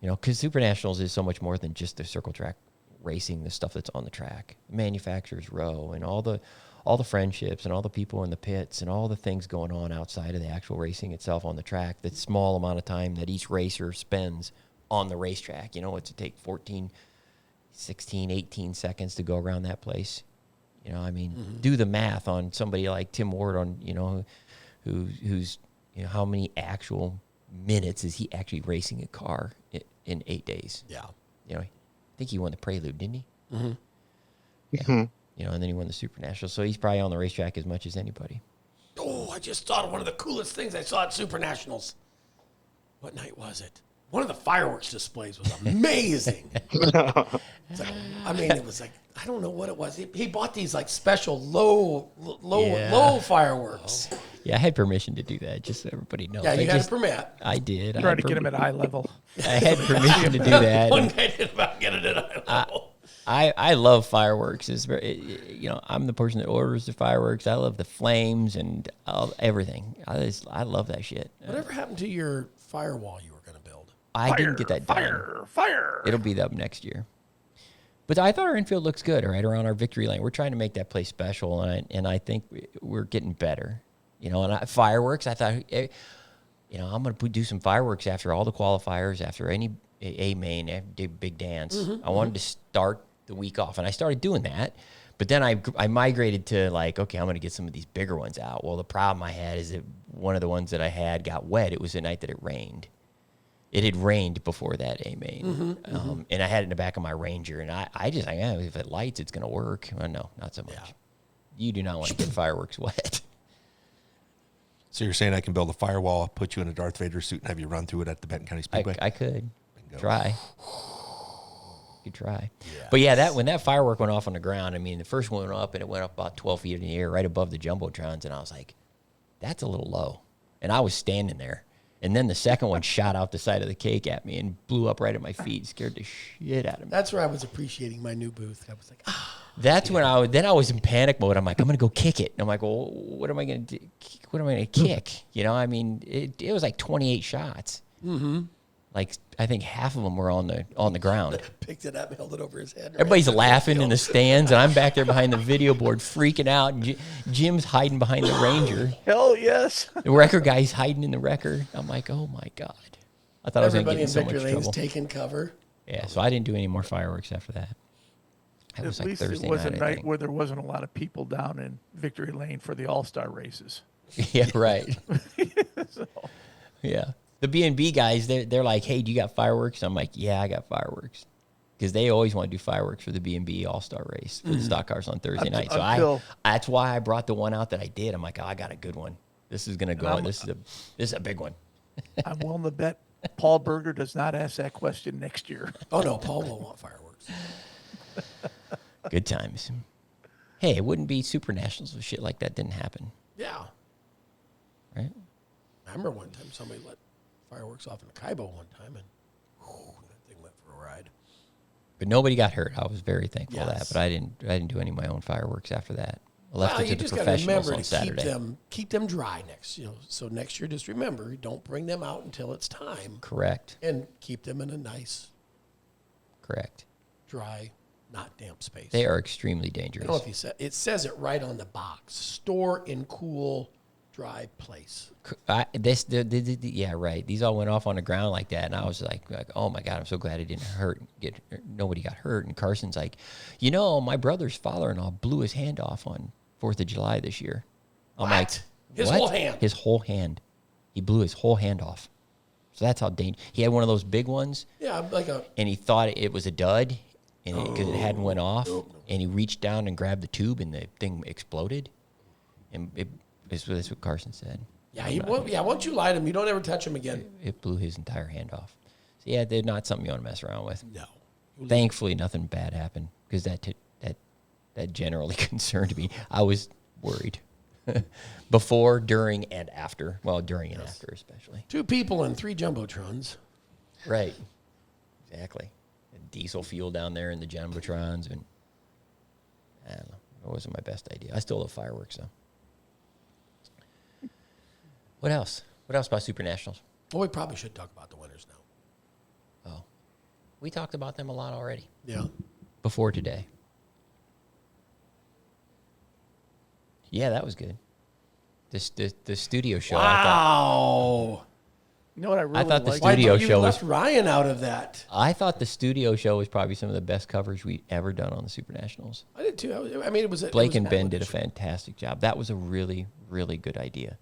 You know, because Super Nationals is so much more than just the circle track racing, the stuff that's on the track, the manufacturers row, and all the friendships and all the people in the pits and all the things going on outside of the actual racing itself on the track. That small amount of time that each racer spends on the racetrack. You know, it's to take 14, 16, 18 seconds to go around that place. You know, I mean, do the math on somebody like Tim Ward on, you know, who's, you know, how many actual minutes is he actually racing a car in 8 days? Yeah. You know, I think he won the Prelude, didn't he? Mm-hmm. Yeah. You know, and then he won the Super National. So he's probably on the racetrack as much as anybody. Oh, I just thought of one of the coolest things I saw at Super Nationals. What night was it? One of the fireworks displays was amazing. It's like, I mean, it was like, I don't know what it was. He bought these like special low fireworks. Yeah, I had permission to do that, just so everybody knows. Yeah, you had a permit. I did. Trying to get him at eye level. I had permission to do that. One guy did about getting it at eye level. I love fireworks. It's very, you know, I'm the person that orders the fireworks. I love the flames and everything. I love that shit. Whatever happened to your firewall you were going to build? I didn't get that done. Fire! It'll be up next year. But I thought our infield looks good, right around our victory lane. We're trying to make that place special, and I think we're getting better. You know, and fireworks, I thought, you know, I'm going to do some fireworks after all the qualifiers, after any A-main, big dance. I wanted to start the week off, and I started doing that. But then I migrated to like, okay, I'm going to get some of these bigger ones out. Well, the problem I had is that one of the ones that I had got wet. It was the night that it rained. It had rained before that A-main. And I had it in the back of my Ranger, and I just like, if it lights, it's going to work. Well, no, not so much. Yeah. You do not want to get fireworks wet. So you're saying I can build a firewall, put you in a Darth Vader suit, and have you run through it at the Benton County Speedway? I could. Bingo. Try. You try. Yes. But yeah, when that firework went off on the ground, I mean, the first one went up, and it went up about 12 feet in the air right above the Jumbotrons, and I was like, that's a little low. And I was standing there. And then the second one shot out the side of the cake at me and blew up right at my feet, scared the shit out of me. That's where I was appreciating my new booth. I was like, That's when I was in panic mode. I'm like, I'm going to go kick it. And I'm like, well, what am I going to do? What am I going to kick? You know, I mean, it was like 28 shots. Mm-hmm. Like, I think half of them were on the ground. Picked it up, held it over his head. Everybody's laughing in the stands, and I'm back there behind the video board freaking out. And Jim's hiding behind the Ranger. Hell yes. The wrecker guy's hiding in the wrecker. I'm like, oh my God. I thought Everybody I was going to get in so in Victory much Lane's trouble. taking cover. Yeah, so I didn't do any more fireworks after that. That was At like least Thursday it was night, a I night think. where there wasn't a lot of people down in Victory Lane for the All-Star races. Yeah, right. Yeah. The B&B guys, they're like, hey, do you got fireworks? I'm like, yeah, I got fireworks. Because they always want to do fireworks for the B&B All-Star race for the stock cars on Thursday night. So that's why I brought the one out that I did. I'm like, oh, I got a good one. This is going to go. This is a big one. I'm willing to bet Paul Berger does not ask that question next year. Oh, no, Paul will want fireworks. Good times. Hey, it wouldn't be Super Nationals if shit like that didn't happen. Yeah. Right? I remember one time somebody let fireworks off in a Kaibo one time, and that thing went for a ride. But nobody got hurt. I was very thankful for that. Yes. But I didn't do any of my own fireworks after that. I left Well, it you to the just got to professionals remember on to Saturday. keep them dry next. So next year, just remember, don't bring them out until it's time, Correct. and keep them in a nice, Correct. dry, not damp space. They are extremely I dangerous. don't know if you said it says it right on the box. Store in cool, dry place. Yeah, right. These all went off on the ground like that, and I was like, oh my God, I'm so glad it didn't nobody got hurt. And Carson's like, my brother's father-in-law blew his hand off on 4th of July this year. I'm What? like, His what? whole hand? His whole hand. He blew his whole hand off. So that's how dangerous. He had one of those big ones, Yeah, like a. and he thought it was a dud because it hadn't went off, and he reached down and grabbed the tube, and the thing exploded. And that's what Carson said. Yeah, once you light him, you don't ever touch him again. It blew his entire hand off. So yeah, they're not something you want to mess around with. No. Thankfully, nothing bad happened because that generally concerned me. I was worried before, during, and after. Well, during and after especially. 2 people and 3 jumbotrons. Right. Exactly. And diesel fuel down there in the jumbotrons, and I don't know. It wasn't my best idea. I still love fireworks though. What else? What else about Super Nationals? Well, we probably should talk about the winners now. Oh, we talked about them a lot already Yeah. before today. Yeah, that was good. The studio show. Wow. You know what I really thought the like? Why studio thought you show left Ryan out of that? I thought the studio show was probably some of the best coverage we've ever done on the Super Nationals. I did too. I mean, it was Blake and Ben did a television. fantastic job. That was a really, really good idea.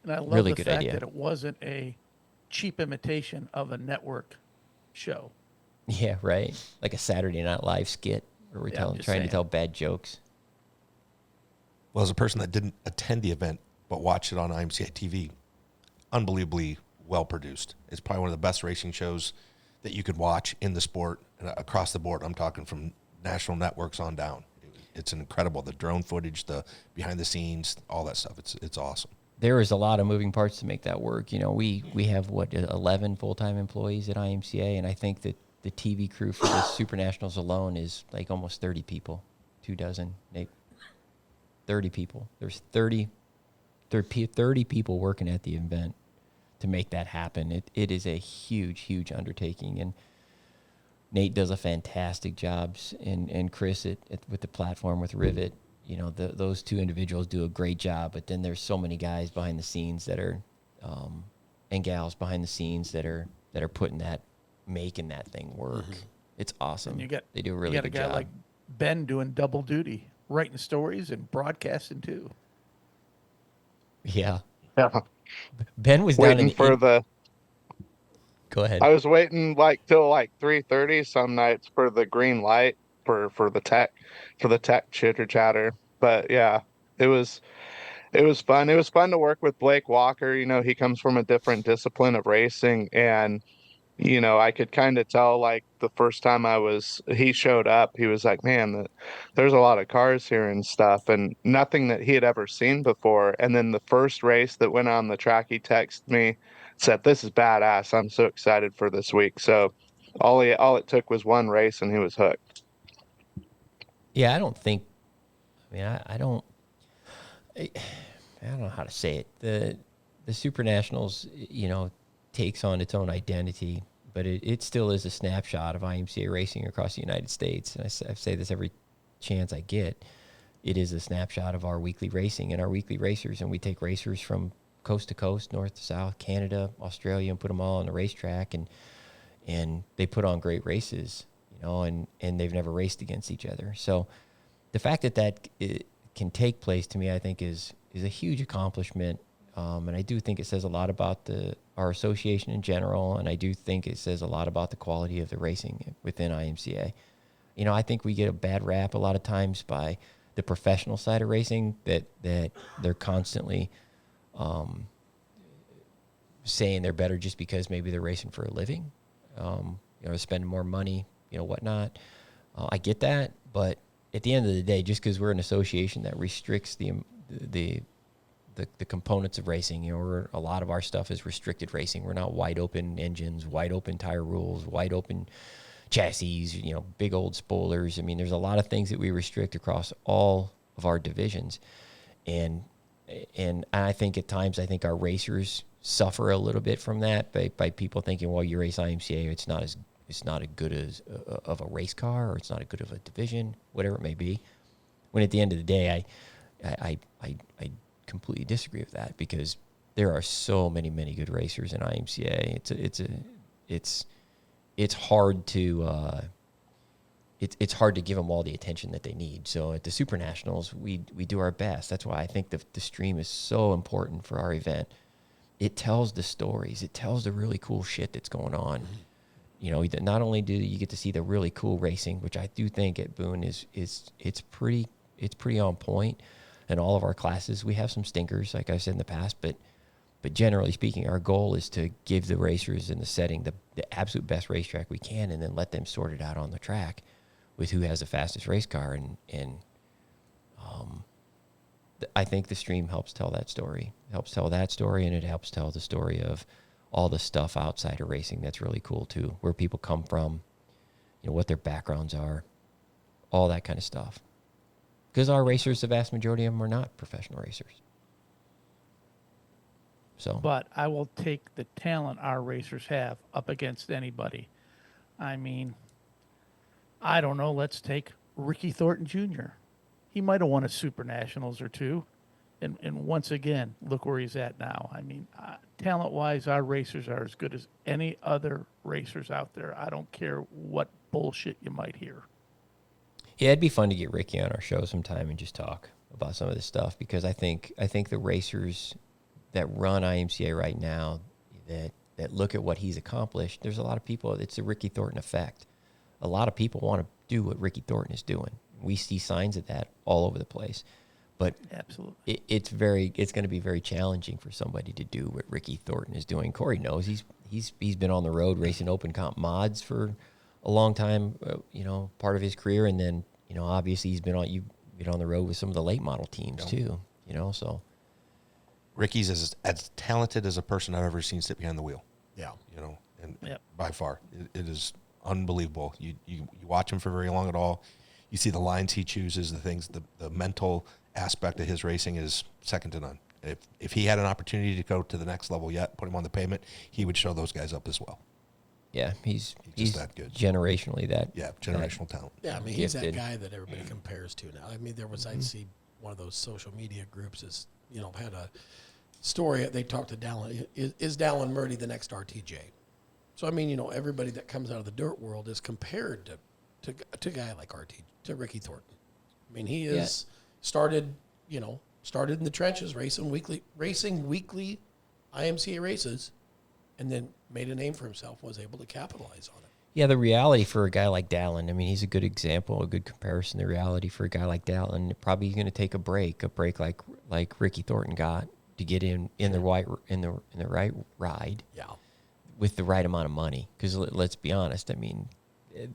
And I love Really the good fact idea. that it wasn't a cheap imitation of a network show. Yeah, right. Like a Saturday Night Live skit where we're Yeah, I'm just trying to saying. tell bad jokes. Well, as a person that didn't attend the event but watched it on IMCA TV, unbelievably well produced. It's probably one of the best racing shows that you could watch in the sport and across the board. I'm talking from national networks on down. It's incredible. The drone footage, the behind the scenes, all that stuff. It's awesome. There is a lot of moving parts to make that work. You know, we have, 11 full-time employees at IMCA, and I think that the TV crew for the Super Nationals alone is like almost 30 people, 24, Nate. 30 people. There's 30 people working at the event to make that happen. It is a huge, huge undertaking, and Nate does a fantastic job, and Chris with the platform with Rivet. You know, those 2 individuals do a great job, but then there's so many guys behind the scenes that are, and gals behind the scenes that are making that thing work. It's awesome. And They do a really you got good a guy job. like Ben doing double duty, writing stories and broadcasting too. Yeah. Yeah. Ben was down Waiting for the. Go ahead. I was waiting till 3:30 some nights for the green light for the tech chitter chatter. But yeah, it was fun. It was fun to work with Blake Walker. You know, he comes from a different discipline of racing, and you know, I could kind of tell like the first time he showed up, he was like, man, there's a lot of cars here and stuff, and nothing that he had ever seen before. And then the first race that went on the track, he texted me, said, this is badass. I'm so excited for this week. So all it took was one race and he was hooked. Yeah, I don't think. I mean, I don't know how to say it. The Super Nationals, you know, takes on its own identity, but it still is a snapshot of IMCA racing across the United States. And I say this every chance I get. It is a snapshot of our weekly racing and our weekly racers, and we take racers from coast to coast, north to south, Canada, Australia, and put them all on the racetrack, and they put on great races, you know, and they've never raced against each other. So the fact that it can take place, to me, I think is a huge accomplishment. And I do think it says a lot about our association in general, and I do think it says a lot about the quality of the racing within IMCA. You know, I think we get a bad rap a lot of times by the professional side of racing, that they're constantly saying they're better just because maybe they're racing for a living, you know, spending more money, you know, whatnot. I get that, but at the end of the day, just because we're an association that restricts the components of racing, you know, a lot of our stuff is restricted racing. We're not wide open engines, wide open tire rules, wide open chassis, you know, big old spoilers. I mean, there's a lot of things that we restrict across all of our divisions. And I think at times, our racers suffer a little bit from that by people thinking, well, you race IMCA, it's not as good as of a race car, or it's not as good of a division, whatever it may be. When at the end of the day, I completely disagree with that, because there are so many good racers in IMCA. It's hard to it's hard to give them all the attention that they need. So at the Super Nationals, we do our best. That's why I think the stream is so important for our event. It tells the stories. It tells the really cool shit that's going on. You know, not only do you get to see the really cool racing, which I do think at Boone it's pretty on point. In all of our classes, we have some stinkers, like I said in the past, but generally speaking, our goal is to give the racers in the setting the absolute best racetrack we can, and then let them sort it out on the track with who has the fastest race car. And I think the stream helps tell that story. It helps tell that story, and it helps tell the story of all the stuff outside of racing that's really cool too, where people come from, you know, what their backgrounds are, all that kind of stuff. Because our racers, the vast majority of them are not professional racers. So, But I will take the talent our racers have up against anybody. I mean, I don't know. Let's take Ricky Thornton Jr. He might have won a Super Nationals or two. And once again, look where he's at now. I mean, talent-wise, our racers are as good as any other racers out there. I don't care what bullshit you might hear. yeah, it'd be fun to get Ricky on our show sometime and just talk about some of this stuff, because I think the racers that run IMCA right now that look at what he's accomplished, there's a lot of people, it's the Ricky Thornton effect. A lot of people want to do what Ricky Thornton is doing. We see signs of that all over the place. But Absolutely. it's going to be very challenging for somebody to do what Ricky Thornton is doing. Corey knows he's been on the road racing open comp mods for a long time, part of his career, and then obviously you've been on the road with some of the late model teams too. So Ricky's as talented as a person I've ever seen sit behind the wheel. Yeah. And Yep. by far, it is unbelievable. You watch him for very long at all. You see the lines he chooses, the things, the mental aspect of his racing is second to none. If he had an opportunity to go to the next level yet, put him on the pavement, he would show those guys up as well. yeah, he's just that good. Generationally that. Yeah, generational talent. Yeah, I mean, he's that Gifted. guy that everybody compares to now. I mean, I'd see one of those social media groups had a story. They talked to Dallin. Is Dallin Murdy the next RTJ? So, I mean, everybody that comes out of the dirt world is compared to a guy like to Ricky Thornton. I mean, he is started in the trenches, racing weekly IMCA races, and then made a name for himself, was able to capitalize on it. Yeah, the reality for a guy like Dallin, I mean, he's a good example, a good comparison. The reality for a guy like Dallin, probably going to take a break like Ricky Thornton got to get in the right ride. Yeah. With the right amount of money. Because let's be honest, I mean,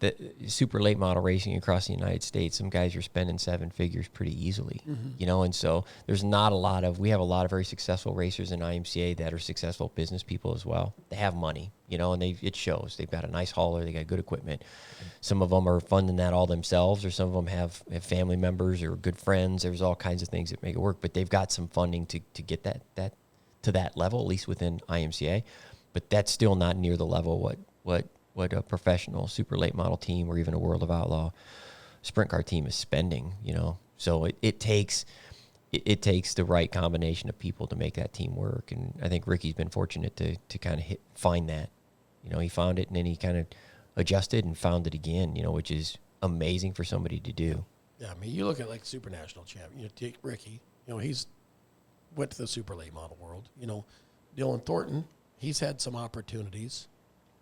the super late model racing across the United States, some guys are spending seven figures pretty easily, and so we have a lot of very successful racers in IMCA that are successful business people as well. They have money, and it shows. They've got a nice hauler, they got good equipment. Some of them are funding that all themselves, or some of them have family members or good friends. There's all kinds of things that make it work, but they've got some funding to get that to that level, at least within IMCA. But that's still not near the level what a professional super late model team or even a World of Outlaw sprint car team is spending, So it takes the right combination of people to make that team work. And I think Ricky's been fortunate to kind of find that. He found it and then he kind of adjusted and found it again, which is amazing for somebody to do. Yeah, I mean, you look at like Super National champ. Take Ricky. He's went to the super late model world. Dylan Thornton. He's had some opportunities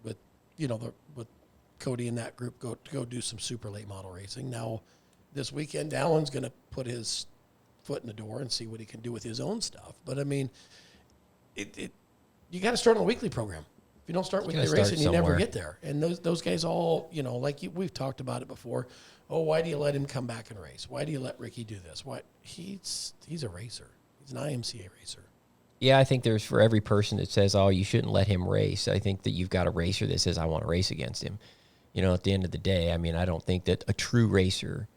with, with Cody and that group go do some super late model racing. Now, this weekend, Dallin's going to put his foot in the door and see what he can do with his own stuff. But I mean, you got to start on a weekly program. If you don't start weekly racing, you never get there. And those guys all, we've talked about it before. Oh, why do you let him come back and race? Why do you let Ricky do this? Why he's a racer. He's an IMCA racer. Yeah, I think there's for every person that says, oh, you shouldn't let him race, I think that you've got a racer that says, I want to race against him. At the end of the day, I mean, I don't think that a true racer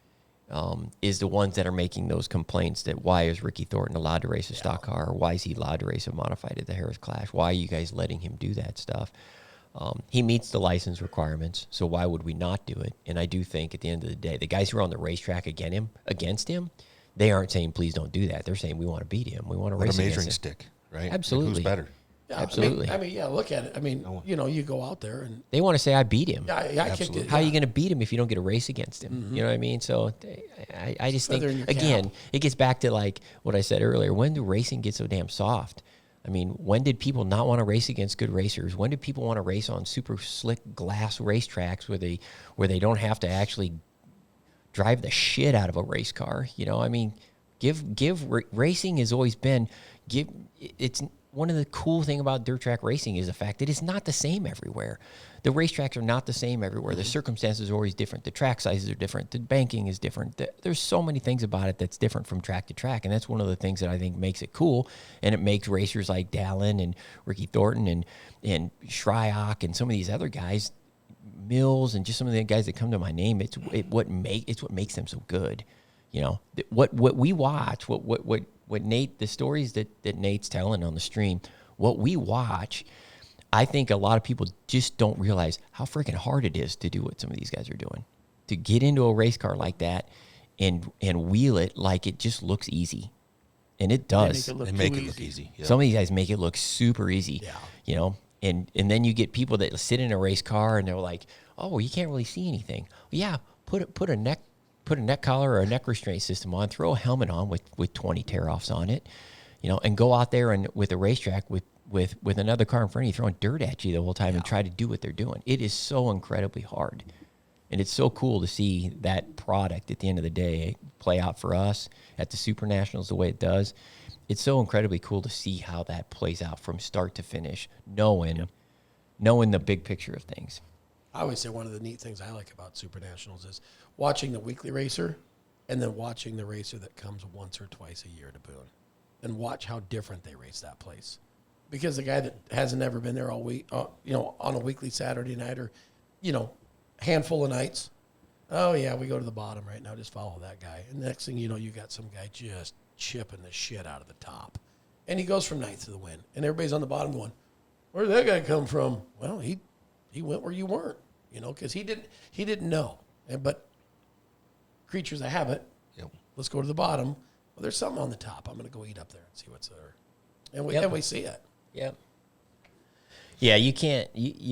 is the ones that are making those complaints that why is Ricky Thornton allowed to race a stock car, or why is he allowed to race a modified at the Harris Clash? Why are you guys letting him do that stuff? He meets the license requirements, so why would we not do it? And I do think at the end of the day, the guys who are on the racetrack against him, they aren't saying, please don't do that. They're saying, we want to beat him. We want to race against him. What a measuring stick, right? Absolutely. Who's better? Yeah, Absolutely. I mean, yeah, look at it. I mean, you go out there and They want to say I beat him. I kicked Absolutely. it. How are you yeah. going to beat him if you don't get a race against him? You know what I mean? So I just think, Feather in your again, cap. it gets back to like what I said earlier. When do racing get so damn soft? I mean, when did people not want to race against good racers? When did people want to race on super slick glass racetracks where they don't have to actually drive the shit out of a race car? You know, I mean, racing has always been it's one of the cool thing about dirt track racing is the fact that it's not the same everywhere. The racetracks are not the same everywhere. The circumstances are always different. The track sizes are different. The banking is different. There's so many things about it that's different from track to track, and that's one of the things that I think makes it cool, and it makes racers like Dallin and Ricky Thornton and Shryock and some of these other guys, Mills, and just some of the guys that come to my name. It's what makes them so good. You know, what we watch, what Nate, the stories that Nate's telling on the stream, what we watch, I think a lot of people just don't realize how freaking hard it is to do what some of these guys are doing. To get into a race car like that and wheel it like it just looks easy. And it does. They make it look easy. Yep. Some of these guys make it look super easy. Yeah. You know, and then you get people that sit in a race car and they're like, oh, you can't really see anything. Well, yeah, put a neck collar or a neck restraint system on, throw a helmet on with 20 tear-offs on it, you know, and go out there and with a racetrack with another car in front of you throwing dirt at you the whole time and try to do what they're doing. It is so incredibly hard. And it's so cool to see that product at the end of the day play out for us at the Super Nationals the way it does. It's so incredibly cool to see how that plays out from start to finish, knowing the big picture of things. I always say one of the neat things I like about Super Nationals is watching the weekly racer and then watching the racer that comes once or twice a year to Boone and watch how different they race that place. Because the guy that hasn't ever been there all week, on a weekly Saturday night or, handful of nights, oh, yeah, we go to the bottom right now, just follow that guy. And the next thing you know, you got some guy just chipping the shit out of the top. And he goes from ninth to the win. And everybody's on the bottom going, where did that guy come from? Well, he went where you weren't. Because he didn't know. But creatures of habit, let's go to the bottom. Well, there's something on the top. I'm going to go eat up there and see what's there. And we see it. Yep. Yeah, you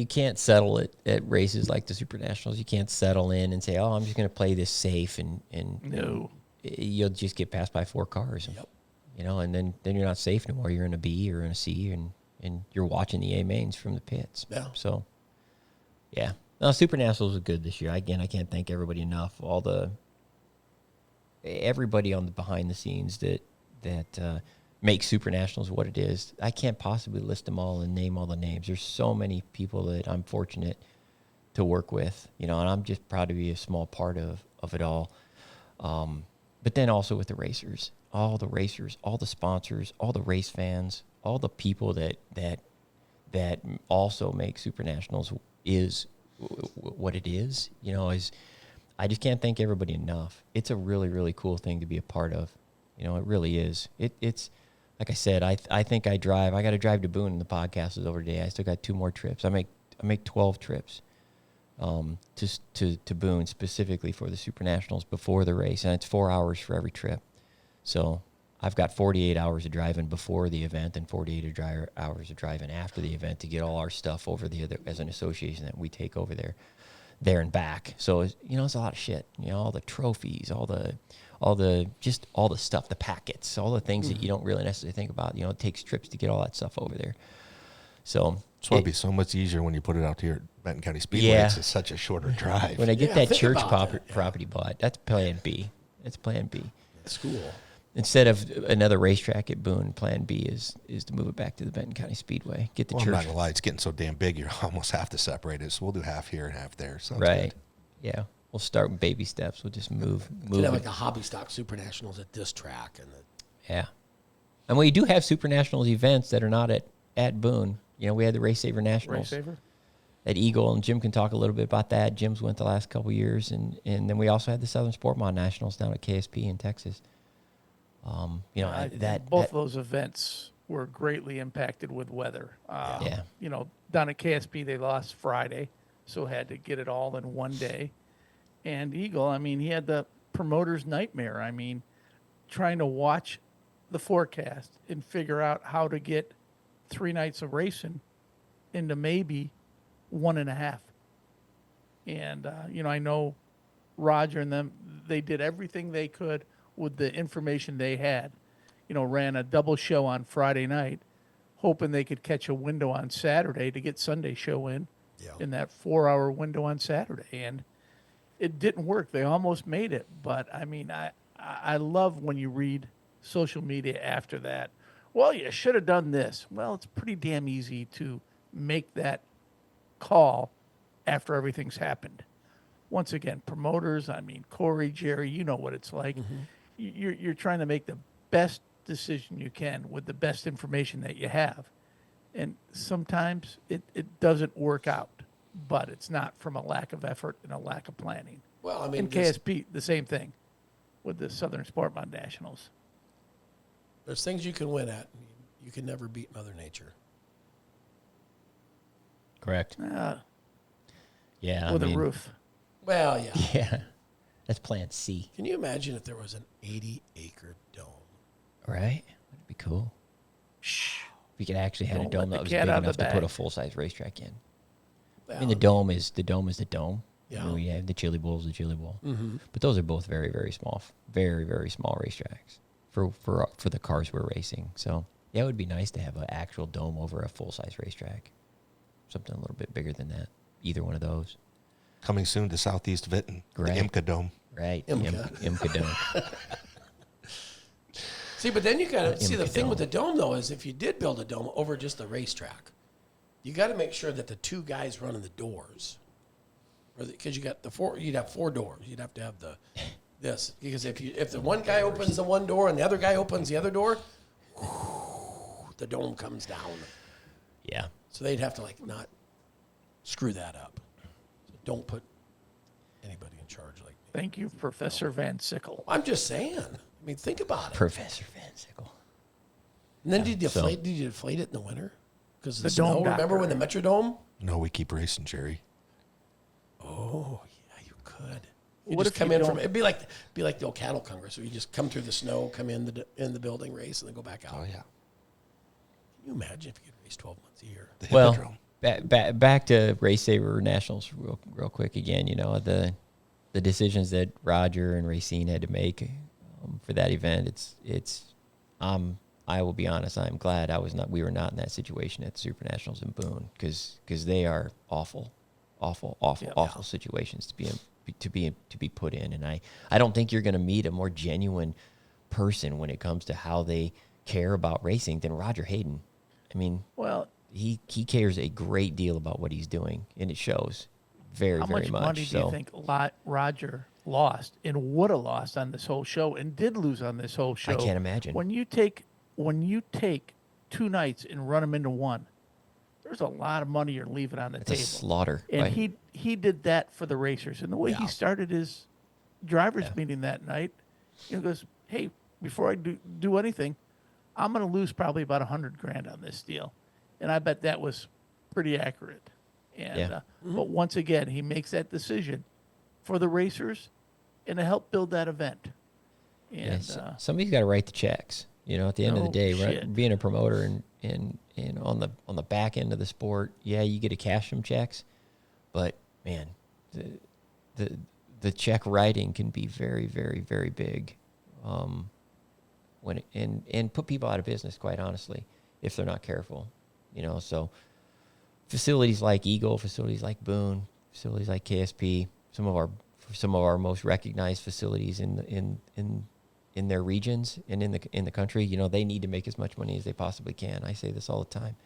can't settle at races like the Super Nationals. You can't settle in and say, oh, I'm just going to play this safe and No. You'll just get passed by 4 cars. Yep. And then you're not safe anymore. You're in a B or in a C and you're watching the A mains from the pits. Yeah. So, yeah. No, Super Nationals was good this year. Again, I can't thank everybody enough. Everybody on the behind the scenes that makes Super Nationals what it is. I can't possibly list them all and name all the names. There's so many people that I'm fortunate to work with, and I'm just proud to be a small part of it all. But then also with the racers, all the sponsors, all the race fans, all the people that also make Super Nationals is what it is, I just can't thank everybody enough. It's a really, really cool thing to be a part of. It really is. It's like I said, I think I got to drive to Boone and the podcast is over today. I still got 2 more trips. I make 12 trips to Boone specifically for the Super Nationals before the race, and it's 4 hours for every trip. So I've got 48 hours of driving before the event and 48 hours of driving after the event to get all our stuff over as an association that we take over there and back. So it's a lot of shit. All the trophies, all the stuff, the packets, all the things that you don't really necessarily think about. It takes trips to get all that stuff over there. So It's going to be so much easier when you put it out here at Benton County Speedway. Yeah. It's such a shorter drive. when I get Yeah, that think church about that. property bought, that's plan B. It's plan B. It's cool. Instead of another racetrack at Boone, plan B is to move it back to the Benton County Speedway. Get the Well, I'm not church. going to lie. It's getting so damn big, you almost have to separate it. So we'll do half here and half there. Sounds Right. good. Yeah. We'll start with baby steps. We'll just move Could have it. like a hobby stock Super Nationals at this track. Yeah. And we do have Super Nationals events that are not at Boone. We had the Race Saver Nationals Race Saver? at Eagle, and Jim can talk a little bit about that. Jim's went the last couple years, and then we also had the Southern Sportmont Nationals down at KSP in Texas. Both of those events were greatly impacted with weather. Yeah. Down at KSP, they lost Friday, so had to get it all in one day. And Eagle, he had the promoter's nightmare. Trying to watch the forecast and figure out how to get 3 nights of racing into maybe 1.5. And, I know Roger and them, they did everything they could with the information they had. Ran a double show on Friday night, hoping they could catch a window on Saturday to get Sunday show in that 4-hour window on Saturday. And it didn't work. They almost made it. But, I love when you read social media after that. Well, you should have done this. Well, it's pretty damn easy to make that call after everything's happened. Once again, promoters, Corey, Jerry, you know what it's like. You're trying to make the best decision you can with the best information that you have. And sometimes it doesn't work out, but it's not from a lack of effort and a lack of planning. Well, in KSP, the same thing with the Southern Sportman Nationals. There's things you can win at. You can never beat Mother Nature. Correct. Yeah. With a roof. Well, yeah. Yeah. That's Plan C. Can you imagine if there was an 80-acre dome? Right? That'd be cool. Shh. If we could actually have a Don't dome let that the was cat big out of the enough to put a bag. full-size racetrack in. Well, I mean, the dome is the dome. Yeah. We have the Chili Bowl is the Chili Bowl. Mm-hmm. But those are both very, very small, very, very small racetracks for the cars we're racing. So, yeah, it would be nice to have an actual dome over a full-size racetrack. Something a little bit bigger than that. Either one of those. Coming soon to Southeast Vinton, Right. the IMCA Dome. Right. IMCA. IMCA dome. See, but then you got to see the IMCA thing with the dome. dome, though, is if you did build a dome over just the racetrack, you got to make sure that the 2 guys running the doors, because you'd have 4 doors. You'd have to have this, because if the one guy opens the one door and the other guy opens the other door, the dome comes down. Yeah. So they'd have to not screw that up. So don't put anybody in charge like me. Thank you, Professor Van Sickle. I'm just saying. Think about it. Professor Van Sickle. And then did you so- deflate it in the winter? Because the The snow. dome Remember when the Metrodome? No, we keep racing, Jerry. Oh yeah, you could. You What just if come you in from? don't- It'd be like the old cattle congress, where you just come through the snow, come in the building, race, and then go back out. Oh, yeah. Can you imagine if you could race 12 months a year? The Well, Hippodrome. back to Race Saver Nationals real quick again. The decisions that Roger and Racine had to make for that event. I will be honest. I'm glad we were not in that situation at the Super Nationals in Boone because they are awful situations to be put in. And I don't think you're going to meet a more genuine person when it comes to how they care about racing than Roger Hayden. I mean, Well, he cares a great deal about what he's doing, and it shows very, how very much much. money do you think Roger lost and would have lost on this whole show and did lose on this whole show? I can't imagine. When you take 2 nights and run them into one, there's a lot of money you're leaving on the It's a table. slaughter. And right? he did that for the racers. And the way he Yeah. started his drivers Yeah. meeting that night, he goes, "Hey, before I do anything, I'm going to lose probably about $100,000 on this deal," and I bet that was pretty accurate. And Yeah. but once again, he makes that decision for the racers and to help build that event. And Yes. Somebody's got to write the checks. At the end of the No day, right? shit. Being a promoter and on the back end of the sport, yeah, you get to cash some checks, but man, the check writing can be very, very, very big, and put people out of business. Quite honestly, if they're not careful, So facilities like Eagle, facilities like Boone, facilities like KSP, some of our most recognized facilities in their regions and in the country, they need to make as much money as they possibly can. I say this all the time.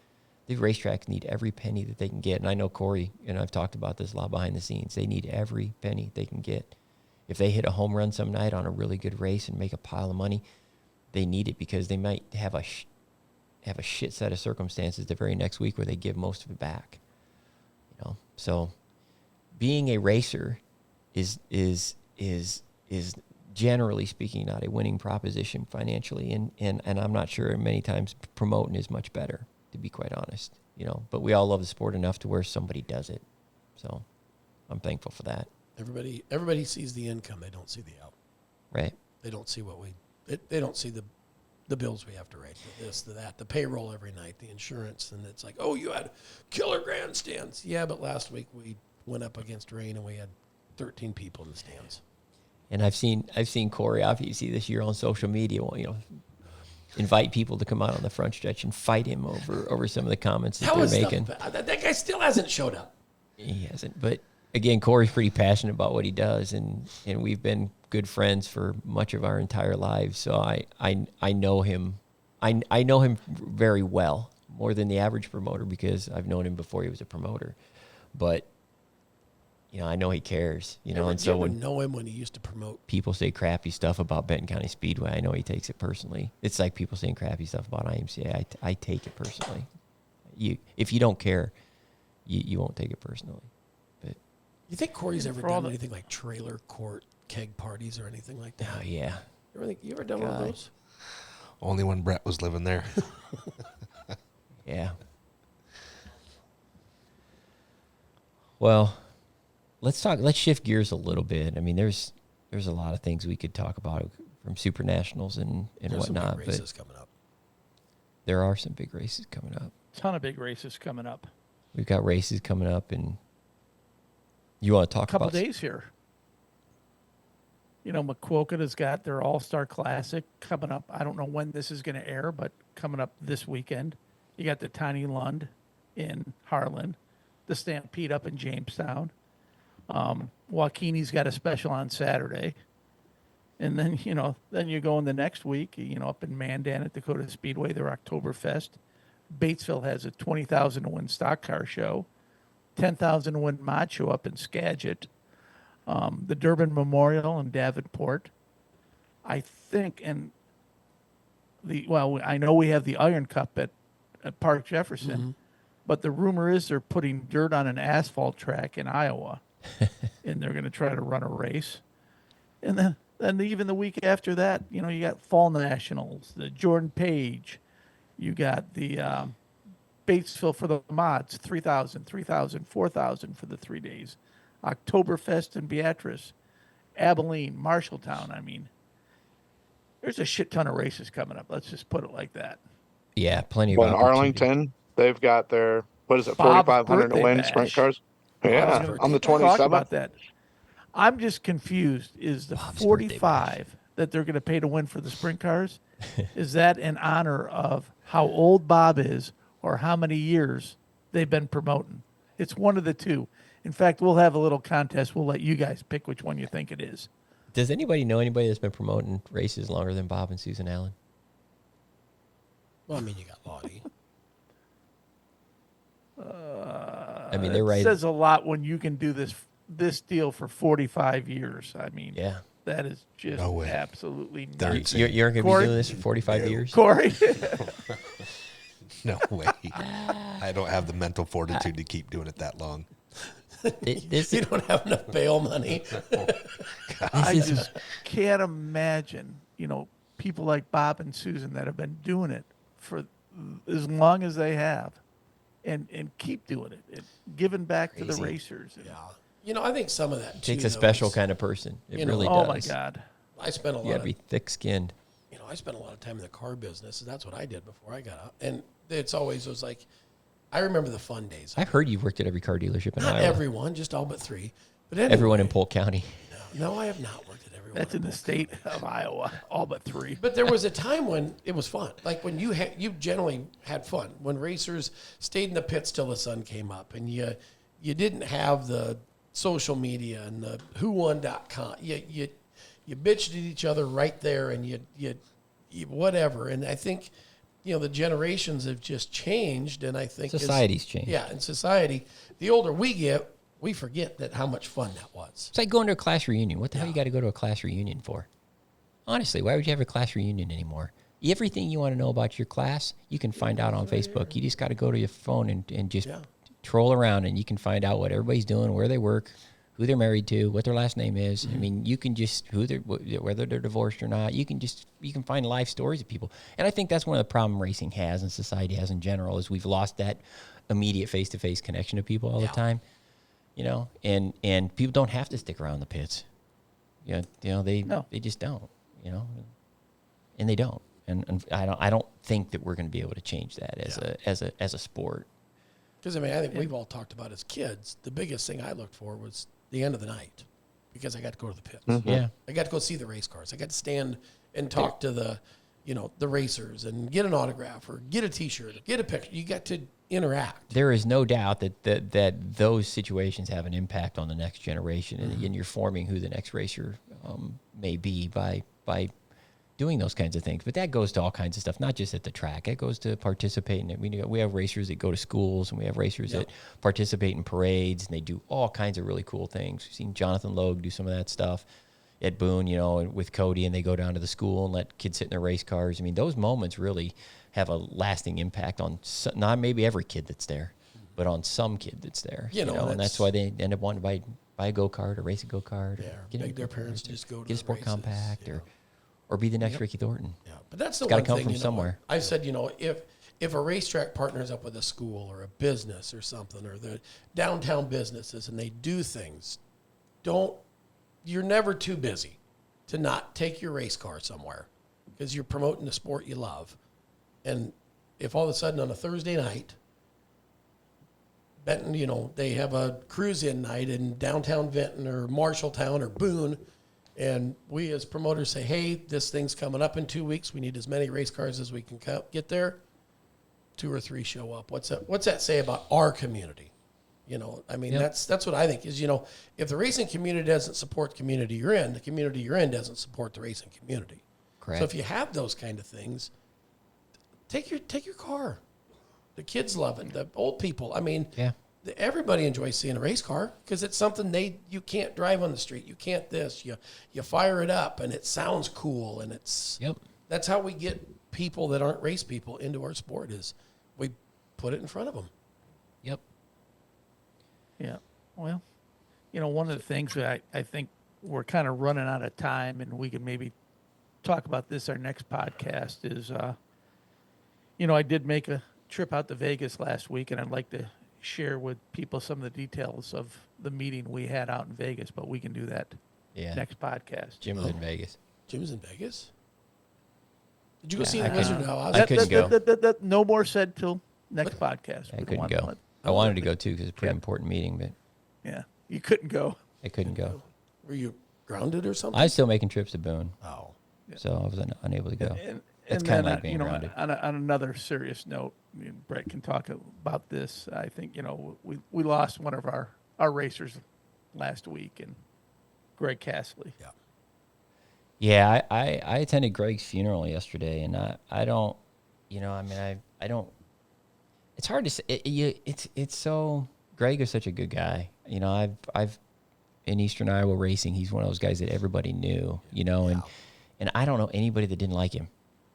The racetracks need every penny that they can get. And I know Corey and I've talked about this a lot behind the scenes. They need every penny they can get. If they hit a home run some night on a really good race and make a pile of money, they need it because they might have a shit set of circumstances the very next week where they give most of it back. So being a racer is generally speaking not a winning proposition financially, and I'm not sure many times promoting is much better, to be quite honest. But we all love the sport enough to where somebody does it. So I'm thankful for that. Everybody sees the income. They don't see the out. Right. They don't see they don't see the the bills we have to write, the this, the that, the payroll every night, the insurance, and it's like, oh, you had killer grandstands. Yeah, but last week we went up against rain and we had 13 people in the stands. And I've seen Corey obviously this year on social media, invite people to come out on the front stretch and fight him over some of the comments that they're making. That guy still hasn't showed up. He hasn't, but again, Corey's pretty passionate about what he does, and we've been good friends for much of our entire lives. So I know him. I know him very well, more than the average promoter, because I've known him before he was a promoter. But I know he cares. And so when know him when he used to promote, people say crappy stuff about Benton County Speedway, I know he takes it personally. It's like people saying crappy stuff about IMCA. I take it personally. If you don't care, you won't take it personally. But you think Corey's ever done anything like trailer court keg parties or anything like that? Oh yeah. You ever done one of those? Only when Brett was living there. Yeah. Well, let's shift gears a little bit. I mean, there's a lot of things we could talk about from Super Nationals and There's whatnot. some big races coming up. There are some big races coming up. Ton of big races coming up. We've got races coming up, and you want to talk Couple about days here. McQuokett has got their All-Star Classic coming up. I don't know when this is going to air, but coming up this weekend. You got the Tiny Lund in Harlan, the Stampede up in Jamestown. Joaquini's got a special on Saturday. And then, then you go in the next week, up in Mandan at Dakota Speedway, their Oktoberfest. Batesville has a 20,000 to win stock car show, 10,000 to win mod show up in Skagit. The Durbin Memorial in Davenport. I think, I know we have the Iron Cup at Park Jefferson, but the rumor is they're putting dirt on an asphalt track in Iowa, and they're going to try to run a race. And then even the week after that, you got Fall Nationals, the Jordan Page, you got the Batesville for the mods, 3,000, 4,000 for the 3 days. Oktoberfest in Beatrice, Abilene, Marshalltown. I mean, there's a shit ton of races coming up. Let's just put it like that. Yeah, plenty of Well, in opportunity. Arlington, they've got their, Bob's 4,500 to birthday win bash. sprint cars? I was Yeah, gonna on the talk 27th. about that. I'm just confused. Is the Bob's birthday 45 that they're going to pay to win for the sprint cars, is that in honor of how old Bob is or how many years they've been promoting? It's one of the two. In fact, we'll have a little contest. We'll let you guys pick which one you think it is. Does anybody know anybody that's been promoting races longer than Bob and Susan Allen? Well, I mean, you got Lottie. I mean, they're right. It says a lot when you can do this deal for 45 years. I mean, Yeah. that is just No way. absolutely They're nuts. insane. You're going to be Corey? doing this for 45 years? Corey, No way. I don't have the mental fortitude to keep doing it that long. You don't have enough bail money. I just can't imagine, people like Bob and Susan that have been doing it for as long as they have and keep doing it and giving back to the Crazy. racers. Yeah. I think some of that, too, takes a though, special is- kind of person. It really Oh does. my God. I spent a You lot got of to be thick-skinned. I spent a lot of time in the car business, and that's what I did before I got out. And it was like, I remember the fun days. I've heard you've worked at every car dealership in Not Iowa. everyone, just all but 3. But anyway, Everyone in Polk County. No, I have not worked at everyone. That's in the state of Iowa, all but 3. But there was a time when it was fun. Like when you generally had fun. When racers stayed in the pits till the sun came up, and you didn't have the social media and the whowon.com. You bitched at each other right there, and you whatever. And I think the generations have just changed, and I think Society's changed. Yeah, in society, the older we get, we forget that how much fun that was. It's like going to a class reunion. What the hell you got to go to a class reunion for? Honestly, why would you have a class reunion anymore? Everything you want to know about your class, you can find out on Facebook. You just got to go to your phone and just troll around, and you can find out what everybody's doing, where they work, who they're married to, what their last name is. I mean, you can just whether they're divorced or not. You can find life stories of people, and I think that's one of the problem racing has and society has in general is we've lost that immediate face-to-face connection to people all the time. And people don't have to stick around the pits. They just don't. And they don't. and I don't think that we're going to be able to change that as a sport. Because, I mean, I think we've all talked about as kids, the biggest thing I looked for was the end of the night because I got to go to the pits. Yeah. I got to go see the race cars. I got to stand and talk to the racers and get an autograph or get a T-shirt or get a picture. You got to interact. There is no doubt that those situations have an impact on the next generation, and you're forming who the next racer may be by doing those kinds of things. But that goes to all kinds of stuff, not just at the track. It goes to participating. We have racers that go to schools, and we have racers that participate in parades, and they do all kinds of really cool things. We've seen Jonathan Logue do some of that stuff at Boone, with Cody, and they go down to the school and let kids sit in their race cars. I mean, those moments really have a lasting impact on not maybe every kid that's there, but on some kid that's there. And that's why they end up wanting to buy a go-kart or race a go-kart. Yeah, make their parents just go to get a sport races, compact or be the next Ricky Thornton. Yeah, but that's the It's gotta one come thing. from somewhere. I said, if a racetrack partners up with a school or a business or something, or the downtown businesses, and they do things, you're never too busy to not take your race car somewhere because you're promoting the sport you love. And if all of a sudden on a Thursday night, Benton, they have a cruise-in night in downtown Benton or Marshalltown or Boone, and we as promoters say, hey, this thing's coming up in 2 weeks. We need as many race cars as we can get there. 2 or 3 show up. What's that say about our community? That's what I think is, if the racing community doesn't support the community you're in, the community you're in doesn't support the racing community. Correct. So if you have those kind of things, take your car. The kids love it. The old people. I mean, everybody enjoys seeing a race car because it's something you can't drive on the street. You can't this. You fire it up and it sounds cool, and that's how we get people that aren't race people into our sport is we put it in front of them. Yep. Yeah. Well, one of the things that I think we're kind of running out of time, and we can maybe talk about this our next podcast is, I did make a trip out to Vegas last week, and I'd like to share with people some of the details of the meeting we had out in Vegas, but we can do that next podcast. Jim was in Vegas. Jim's in Vegas? Did you go see the Wizard? No, I couldn't go. No more said till next podcast. I couldn't go. I wanted to go too because it's a pretty important meeting, but you couldn't go. I couldn't go. Were you grounded or something? I was still making trips to Boone, Oh. so I was unable to go. And It's kind of then, like being grounded. on another serious note, Brett can talk about this. I think, we lost one of our racers last week, and Greg Cassley. Yeah. Yeah, I attended Greg's funeral yesterday, and I don't, I don't. It's hard to say. It's so. Greg is such a good guy. I've in Eastern Iowa racing, he's one of those guys that everybody knew. And I don't know anybody that didn't like him.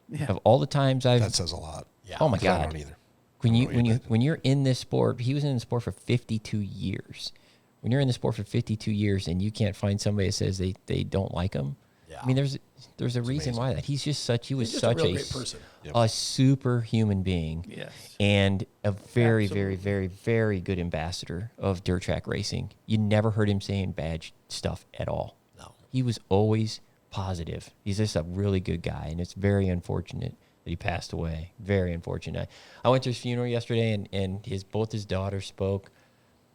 Yeah. Of all the times That says a lot. Yeah. Oh my I God. don't either. When you're in this sport, he was in the sport for 52 years. When you're in the sport for 52 years and you can't find somebody that says they don't like him, Yeah. I mean, there's a reason amazing. why that. He was He's such just a a real great person. a superhuman being. Yes. And a very, Absolutely. very, very, very good ambassador of dirt track racing. You never heard him saying bad stuff at all. No. He was always positive. He's just a really good guy, and it's very unfortunate that he passed away. Very unfortunate. I went to his funeral yesterday, and both his daughters spoke,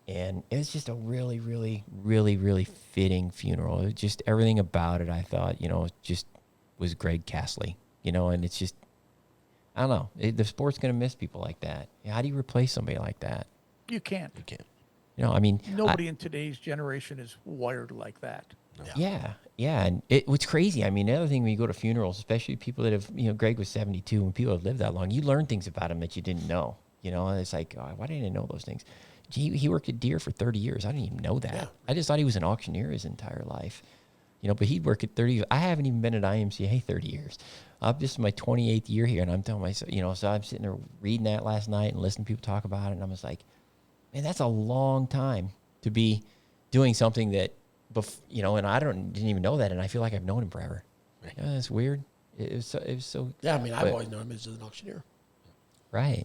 and it was just a really, really, really, really fitting funeral. It was just everything about it, I thought, just was Greg Cassley, and it's just, I don't know. The sport's going to miss people like that. How do you replace somebody like that? You can't. You can't. I mean, Nobody in today's generation is wired like that. Yeah, and what's crazy, I mean, the other thing when you go to funerals, especially people that have, Greg was 72, and people have lived that long, you learn things about him that you didn't know, and it's like, oh, why didn't I know those things? He worked at Deere for 30 years. I didn't even know that. Yeah. I just thought he was an auctioneer his entire life, but he'd work at 30 years. I haven't even been at IMCA 30 years. This is my 28th year here, and I'm telling myself, so I'm sitting there reading that last night and listening to people talk about it, and I was like, man, that's a long time to be doing something that, and I didn't even know that, and I feel like I've known him forever. Right. Yeah, that's weird. It was so. Yeah, I mean, I've but- always known him as an auctioneer. Right.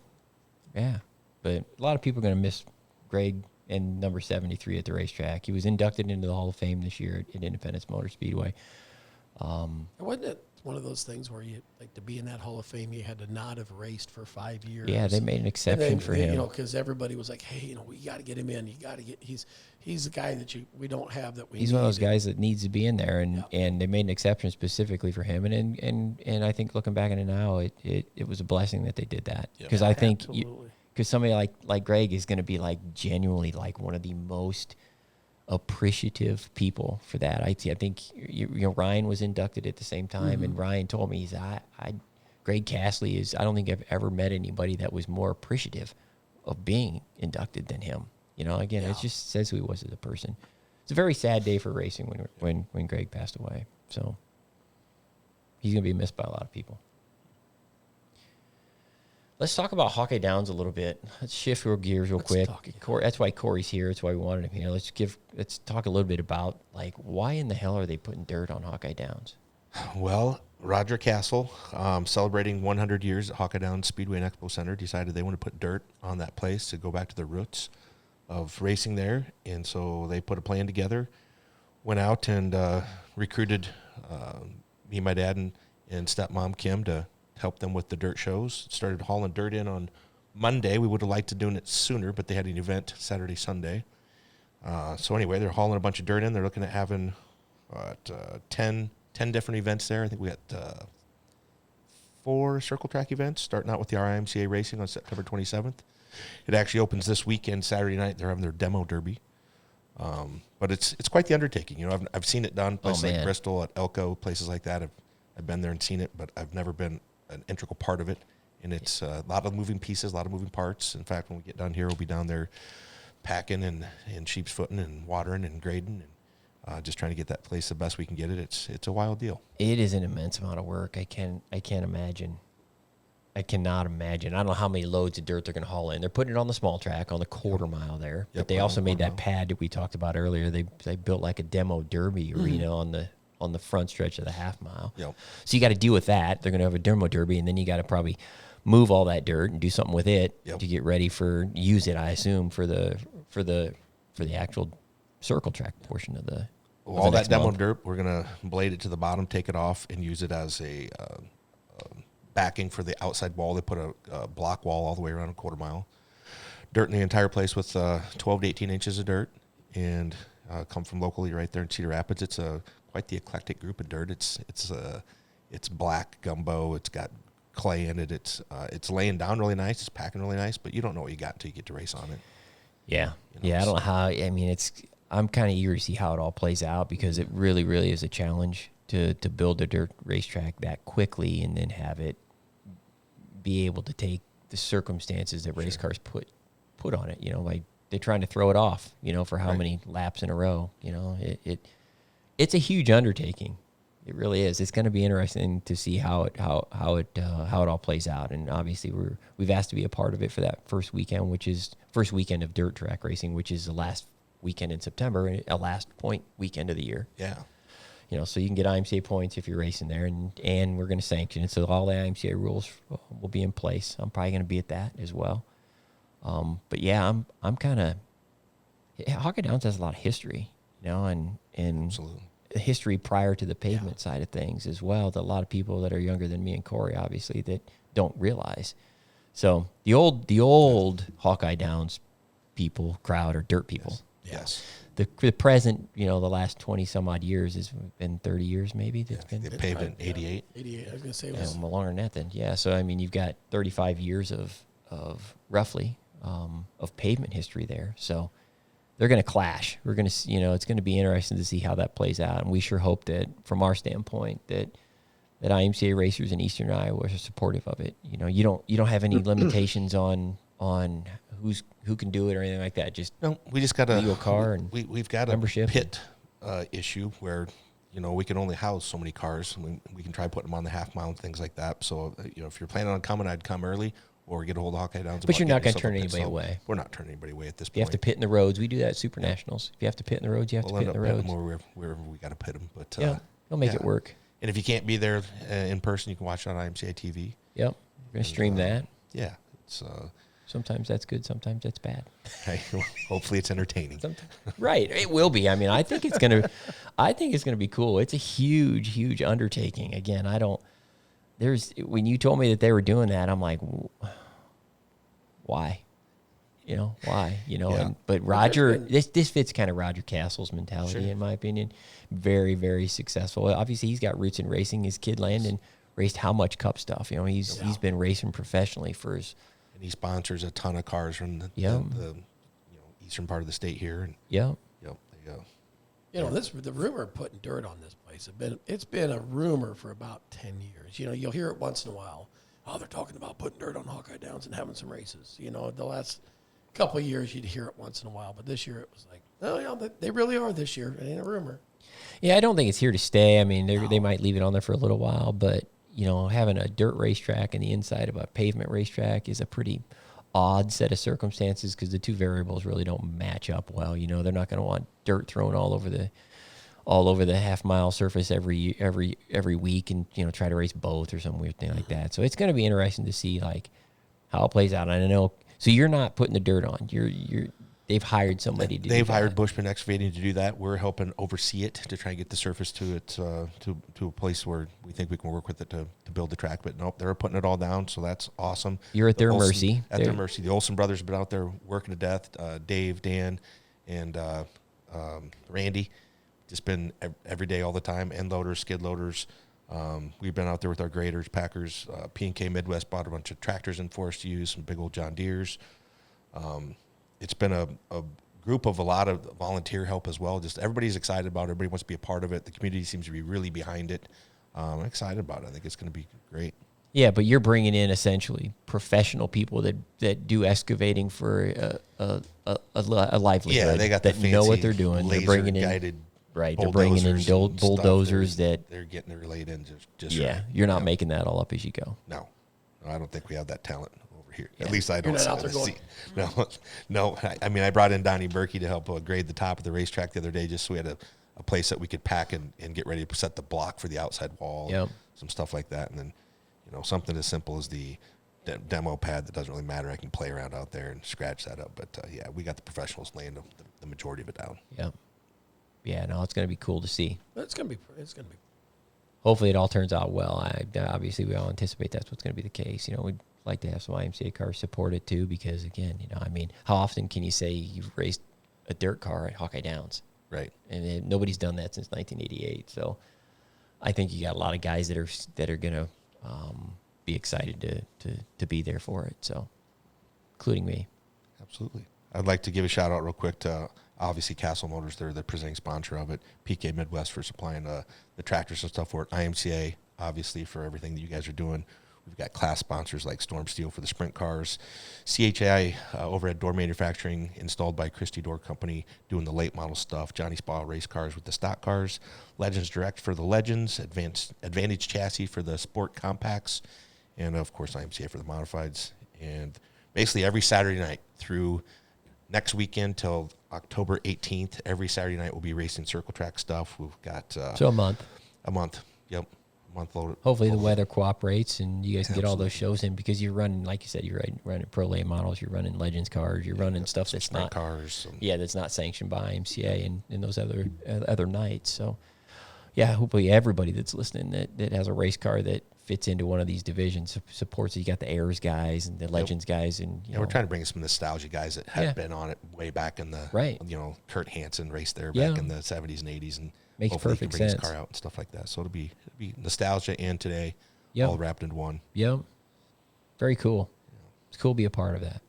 Yeah, but a lot of people are going to miss Greg and number 73 at the racetrack. He was inducted into the Hall of Fame this year at Independence Motor Speedway. Wasn't it one of those things where you like to be in that Hall of Fame. You had to not have raced for 5 years. Yeah, they made an exception for him. You know, because everybody was like, "Hey, you know, we got to get him in. You got to get. He's the guy that we don't have that we. He's need. one of those guys that needs to be in there, and, Yeah. and they made an exception specifically for him. And I think looking back on it now, it was a blessing that they did that, because I think Absolutely. because somebody like Greg is going to be like genuinely like one of the most appreciative people for that. I think you know Ryan was inducted at the same time, and Ryan told me Greg Cassley is. I don't think I've ever met anybody that was more appreciative of being inducted than him. You know, again, it just says who he was as a person. It's a very sad day for racing when Greg passed away. So he's going to be missed by a lot of people. Let's talk about Hawkeye Downs a little bit. Let's shift our gears real quick. That's why Corey's here. That's why we wanted him here. Let's talk a little bit about like why in the hell are they putting dirt on Hawkeye Downs? Well, Roger Castle, celebrating 100 years at Hawkeye Downs Speedway and Expo Center, decided they want to put dirt on that place to go back to their roots of racing there. And so they put a plan together, went out and recruited me, my dad, and stepmom Kim to help them with the dirt shows. Started hauling dirt in on Monday. We would have liked to do it sooner, but they had an event Saturday, Sunday. So anyway, they're hauling a bunch of dirt in. They're looking at having 10 different events there. I think we got 4 circle track events, starting out with the IMCA racing on September 27th. It actually opens this weekend, Saturday night. They're having their demo derby. But it's quite the undertaking. You know, I've seen it done places like Bristol, at Elko, places like that. I've been there and seen it, but I've never been an integral part of it. And it's a lot of moving pieces, a lot of moving parts. In fact, when we get down here, we'll be down there packing and sheep's footing and watering and grading and just trying to get that place the best we can get it. It's a wild deal. It is an immense amount of work. I can't imagine. I cannot imagine. I don't know how many loads of dirt they're going to haul in. They're putting it on the small track on the quarter mile there. But they also made that pad that we talked about earlier. They built like a demo derby arena on the front stretch of the half mile. Yep. So you got to deal with that. They're going to have a demo derby, and then you got to probably move all that dirt and do something with it to get ready use it, I assume, for the actual circle track portion of the. All that demo dirt, we're going to blade it to the bottom, take it off, and use it as a backing for the outside wall. They put a block wall all the way around a quarter mile. Dirt in the entire place with 12 to 18 inches of dirt, and come from locally right there in Cedar Rapids. It's quite the eclectic group of dirt. It's black gumbo. It's got clay in it. It's laying down really nice. It's packing really nice, but you don't know what you got until you get to race on it. Yeah. I don't know how. I mean, I'm kind of eager to see how it all plays out, because it really, really is a challenge to build a dirt racetrack that quickly and then have it be able to take the circumstances that race cars put on it. You know, like they're trying to throw it off, you know, for how many laps in a row. You know, it's a huge undertaking. It really is. It's going to be interesting to see how it all plays out. And obviously we've asked to be a part of it for that first weekend, which is first weekend of dirt track racing, which is the last weekend in September, and a last point weekend of the year. Yeah. You know, so you can get IMCA points if you're racing there, and we're going to sanction it. So all the IMCA rules will be in place. I'm probably going to be at that as well. But yeah, I'm kind of Hawkeye Downs has a lot of history, you know, and Absolutely. history prior to the pavement side of things as well, that a lot of people that are younger than me and Corey, obviously, that don't realize. So the old Hawkeye Downs crowd are dirt people. Yes. The present, you know, the last 20 some odd years has been 30 years maybe. That's been They paved in 88. 88. I was going to say it was. longer than that then. Yeah. So I mean, you've got 35 years of roughly of pavement history there. So they're going to clash. We're going to, you know, it's going to be interesting to see how that plays out. And we sure hope that, from our standpoint, that IMCA racers in Eastern Iowa are supportive of it. You know, you don't have any limitations on who can do it or anything like that. Just No, we just got a legal car and we've got a membership. pit issue where, you know, we can only house so many cars. We can try putting them on the half mile and things like that. So, you know, if you're planning on coming, I'd come early or get a hold of Hawkeye Downs. But you're not going going to turn anybody away. We're not turning anybody away at this point. You have to pit in the roads. We do that at Super Nationals. If you have to pit in the roads, you have We'll to end pit up in the pitting roads. them wherever we got to pit them. But Yeah, they'll make it yeah. work. And if you can't be there in person, you can watch it on IMCA TV. Yep, we're going to stream that. Yeah, it's Sometimes that's good. Sometimes that's bad. Okay. Hopefully it's entertaining. Right. It will be. I mean, I think it's going to be cool. It's a huge, huge undertaking. Again, when you told me that they were doing that, I'm like, why? Why? Yeah. But Roger, this fits kind of Roger Castle's mentality, in my opinion. Very, very successful. Obviously, he's got roots in racing. His kid Landon raced how much Cup stuff. He's been racing professionally for his. And he sponsors a ton of cars from the eastern part of the state here. And Yep. there you go. The rumor of putting dirt on this place, it's been a rumor for about 10 years. You'll hear it once in a while. Oh, they're talking about putting dirt on Hawkeye Downs and having some races. The last couple of years, you'd hear it once in a while. But this year, it was like, oh, yeah, they really are this year. It ain't a rumor. Yeah, I don't think it's here to stay. I mean, they might leave it on there for a little while, but having a dirt racetrack in the inside of a pavement racetrack is a pretty odd set of circumstances because the two variables really don't match up well. They're not going to want dirt thrown all over the half-mile surface every week and try to race both or some weird thing like that. So it's going to be interesting to see like how it plays out. And I know. So you're not putting the dirt on. They've hired somebody to. They've hired Bushman Excavating to do that. We're helping oversee it to try and get the surface to it to a place where we think we can work with it to build the track. But nope, they're putting it all down, so that's awesome. You're at their mercy. At their mercy. The Olsen brothers have been out there working to death. Dave, Dan, and Randy, just been every day, all the time. End loaders, skid loaders. We've been out there with our graders, packers. P&K Midwest bought a bunch of tractors in for us to use, some big old John Deeres. It's been a group of a lot of volunteer help as well. Just everybody's excited about it. Everybody wants to be a part of it. The community seems to be really behind it. I'm excited about it. I think it's going to be great. Yeah, but you're bringing in essentially professional people that do excavating for a livelihood. Yeah, they got that the know what fancy they're doing. They're laser bringing in guided right. They're bringing in bulldozers and stuff. bulldozers that they're getting it relayed in just yeah. right. You're not making that all up as you go. No, I don't think we have that talent over here. Yeah. At least I don't You're not out there see. No. I mean, I brought in Donnie Berkey to help grade the top of the racetrack the other day, just so we had a place that we could pack and get ready to set the block for the outside wall. Yep. Some stuff like that, and then something as simple as the demo pad that doesn't really matter. I can play around out there and scratch that up. But yeah, we got the professionals laying the majority of it down. Yeah. Yeah. No, it's going to be cool to see. It's gonna be. Hopefully, it all turns out well. Obviously, we all anticipate that's what's going to be the case. We'd like to have some IMCA cars support it too, because again, I mean, how often can you say you've raced a dirt car at Hawkeye Downs? Right. And nobody's done that since 1988. So I think you got a lot of guys that are going to be excited to be there for it. So, including me. Absolutely. I'd like to give a shout out real quick to obviously Castle Motors. They're the presenting sponsor of it. PK Midwest for supplying the tractors and stuff for it. IMCA, obviously, for everything that you guys are doing. We've got class sponsors like Storm Steel for the sprint cars. CHI Overhead Door Manufacturing, installed by Christie Door Company, doing the late model stuff. Johnny Spa race cars with the stock cars. Legends Direct for the Legends. Advantage Chassis for the sport compacts. And, of course, IMCA for the modifieds. And basically every Saturday night through next weekend till October 18th, every Saturday night we'll be racing circle track stuff. We've got So a month. a month. Yep. Month loaded. Hopefully the weather cooperates and you guys can get all those Absolutely. shows in, because you're running, like you said, you're running pro late models, you're running Legends cars, you're running stuff that's Sprint not cars. that's not sanctioned by IMCA and those other nights. So yeah, hopefully everybody that's listening that has a race car that fits into one of these divisions supports it. You got the Airs guys and the Legends guys, and We're trying to bring some nostalgia guys that have Yeah. been on it way back in the Right. Kurt Hansen raced there Yeah. back in the 70s and 80s, and Makes hopefully he perfect can bring sense. his car out and stuff like that. So it'll be nostalgia and today Yep. all wrapped into one. Yep. Very cool. It's cool to be a part of that.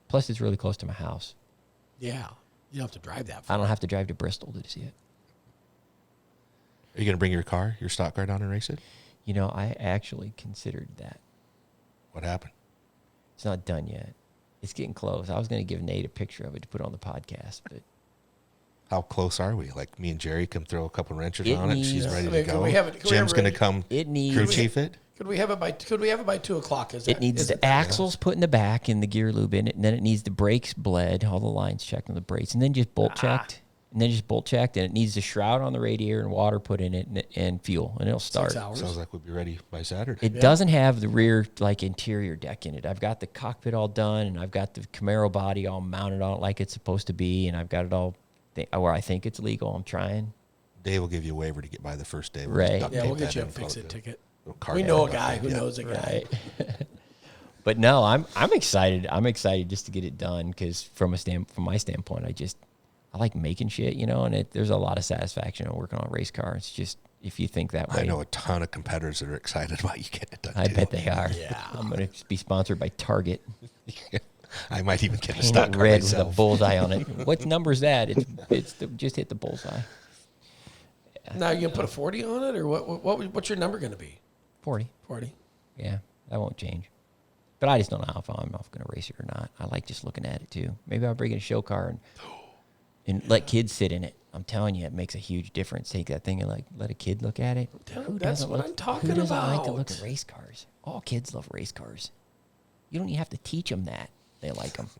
Plus, it's really close to my house. Yeah, you don't have to drive that I far. don't have to drive to Bristol to see it. Are you going to bring your stock car down and race it? I actually considered that. What happened? It's not done yet. It's getting close. I was going to give Nate a picture of it to put on the podcast, but How close are we? Like me and Jerry can throw a couple wrenches It on it. She's needs- ready I mean, to can go. we have it- can we Jim's have it going to ready? come it needs crew chief it. Could we have it by 2:00? Is it needs the axles put in the back and the gear lube in it, and then it needs the brakes bled, all the lines checked on the brakes, and then just bolt checked, and then just bolt checked, and it needs a shroud on the radiator and water put in it and fuel, and it'll start. 6 hours. Sounds like we'll be ready by Saturday. It doesn't have the rear interior deck in it. I've got the cockpit all done, and I've got the Camaro body all mounted on it like it's supposed to be, and I've got it all where I think it's legal. I'm trying. Dave will give you a waiver to get by the first day. Right. Duct Yeah, tape we'll get that you a in, fix-it follow ticket. car We down, know a duct guy tape, who yeah. knows a guy. Right. But no, I'm excited. I'm excited just to get it done because from my standpoint, I like making shit, and there's a lot of satisfaction in working on a race car. It's just if you think that way. I know a ton of competitors that are excited about you getting it done. I too. bet they are. Yeah. I'm going to be sponsored by Target. I might even get a Paint stock it car red with a myself. bullseye on it. What number is that? Just hit the bullseye. Now you gonna put a 40 on it, or what's your number gonna be? 40. 40. Yeah, that won't change. But I just don't know if I'm going to race it or not. I like just looking at it too. Maybe I'll bring in a show car and let kids sit in it. I'm telling you, it makes a huge difference. Take that thing and let a kid look at it. That's what I'm talking Who doesn't like to about. look at race cars? All kids love race cars. You don't even have to teach them that. They like them.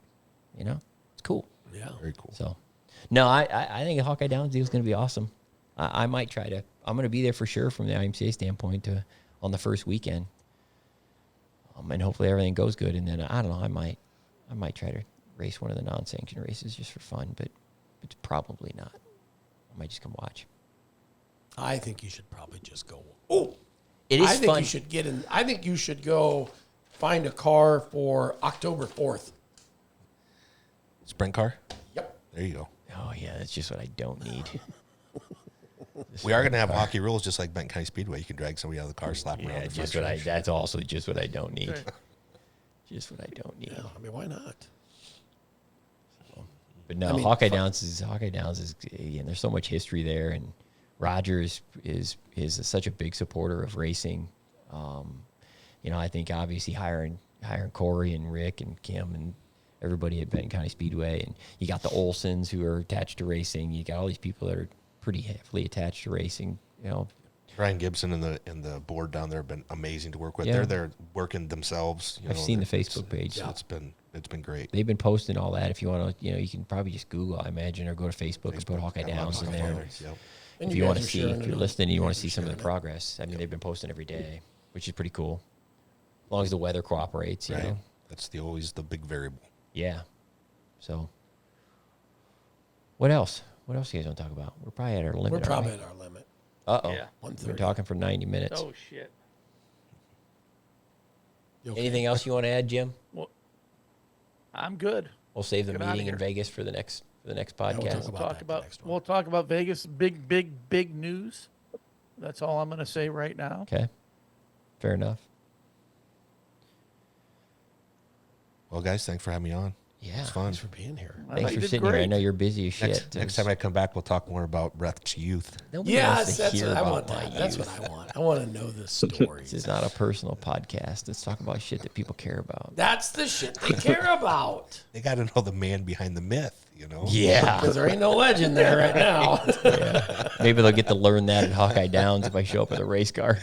It's cool. Yeah. Very cool. So, no, I think the Hawkeye Downs deal is going to be awesome. I might try to. I'm going to be there for sure from the IMCA standpoint on the first weekend. And hopefully everything goes good. And then I don't know. I might try to race one of the non-sanctioned races just for fun, but it's probably not. I might just come watch. I think you should probably just go. Oh, It is I think fun. you should get in. I think you should go find a car for October 4th. Sprint car? Yep. There you go. Oh yeah, that's just what I don't need. We are going to have hockey rules just like Benton County Speedway. You can drag somebody out of the car, slap them around Yeah, the just front what stretch. that's also just what I don't need. Right. Just what I don't need. Yeah. I mean, why not? But no, I mean, Hawkeye Downs is again. There's so much history there, and Roger is such a big supporter of racing. I think obviously hiring Corey and Rick and Kim and everybody at Benton County Speedway, and you got the Olsons who are attached to racing. You got all these people that are pretty heavily attached to racing. Brian Gibson and the board down there have been amazing to work with. Yeah. They're there working themselves. I've seen the Facebook page. It's been great. They've been posting all that. If you want to, you can probably just Google, I imagine, or go to Facebook and put Hawkeye Got a lot of Downs in stuff there. on Yep. And If you want guys to are see, sharing if it you're on- listening, and you want to guys see are some of the sharing it. progress. I mean, they've been posting every day, which is pretty cool. As long as the weather cooperates, you Right. know. That's always the big variable. Yeah. So, what else? What else do you guys want to talk about? We're probably at our limit. We're aren't probably we? at our limit. Uh-oh. Yeah. We've 1:30. been talking for 90 minutes. Oh shit. You okay? Anything else you want to add, Jim? Well, I'm good. We'll save the Get outta meeting in here. Vegas for the next we'll podcast. talk about that next one. We'll talk about Vegas. Big news. That's all I'm going to say right now. Okay. Fair enough. Well, guys, thanks for having me on. Yeah. It's fun. Thanks for being here. I Thanks thought you for did sitting here. I great. know you're busy as shit. Next time I come back, we'll talk more about Brett's youth. Nobody wants Yes, to that's hear what I about want. my That's youth. what I want. I want to know the stories. This is not a personal podcast. Let's talk about shit that people care about. That's the shit they care about. They got to know the man behind the myth, you know? Yeah. Because there ain't no legend there right now. Maybe they'll get to learn that at Hawkeye Downs if I show up with a race car.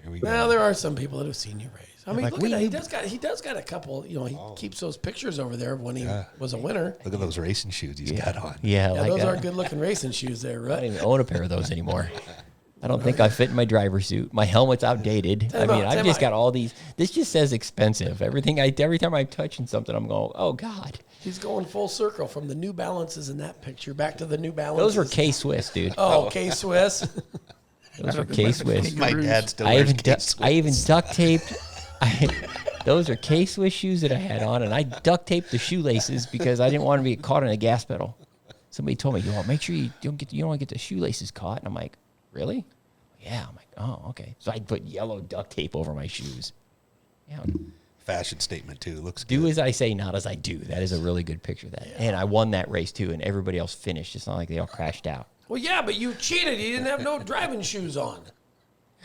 There we go. Well, there are some people that have seen you race. I mean, Like, look we at that. knew- He does got a couple. You know, he keeps those pictures over there of when he was a winner. Look at those racing shoes he's got on. Yeah, Yeah, like those I, are good looking racing shoes there, I right? don't even own a pair of those anymore. I don't think I fit in my driver's suit. My helmet's outdated. I mean, I've just got all these. This just says expensive. Every time I'm touching something, I'm going, oh God. He's going full circle from the New Balances in that picture back to the New Balances. Those were K-Swiss, dude. Oh, K Swiss. Those were K-Swiss. My dad still I wears even K-Swiss. I even duct taped. Those are K-Swiss shoes that I had on, and I duct taped the shoelaces because I didn't want to be caught on a gas pedal. Somebody told me, make sure you don't want to get the shoelaces caught. And I'm like, really? Yeah. I'm like, oh, okay. So I put yellow duct tape over my shoes. Yeah. Fashion statement, too. Looks Do good. as I say, not as I do. That is a really good picture of that. And I won that race too, and everybody else finished. It's not like they all crashed out. Well, yeah, but you cheated. You didn't have no driving shoes on.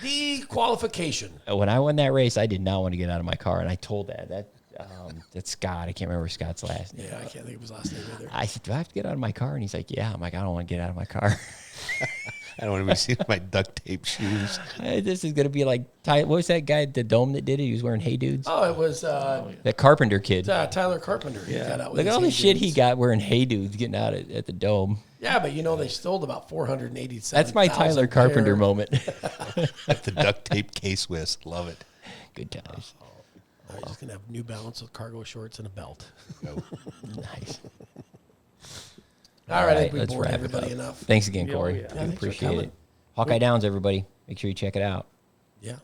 Disqualification. When I won that race, I did not want to get out of my car, and I told that's Scott. I can't remember Scott's last name. Yeah, I can't think of his last name either. I said, do I have to get out of my car? And he's like, yeah. I'm like, I don't want to get out of my car. I don't want to be seen with my duct tape shoes. This is gonna be like what was that guy at the Dome that did it? He was wearing Hey Dudes. Oh, it was That Carpenter kid. Tyler Carpenter. He Yeah. got out with Look at his all the Hey shit he Dudes. got wearing Hey Dudes getting out at the Dome. Yeah, but they stole about 487. That's my Tyler Carpenter moment. Like the duct tape K-Swiss. Love it. Good times. He's just gonna have New Balance with cargo shorts and a belt. No. Nice. All right, I think we let's bored wrap it everybody up. enough. Thanks again, Yeah, Corey. yeah. We Yeah, thanks for appreciate coming. it. Hawkeye Downs, everybody. Make sure you check it out. Yeah.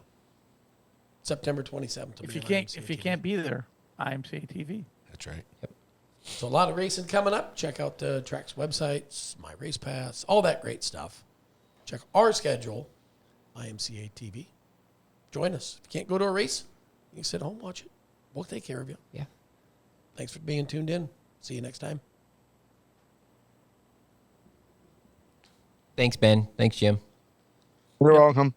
September 27th. will If be you on can't, IMCA if you TV. can't be there, IMCA TV. That's right. So a lot of racing coming up. Check out the track's websites, My Race Pass, all that great stuff. Check our schedule, IMCA TV. Join us. If you can't go to a race, you can sit home, watch it. We'll take care of you. Yeah. Thanks for being tuned in. See you next time. Thanks, Ben. Thanks, Jim. You're welcome.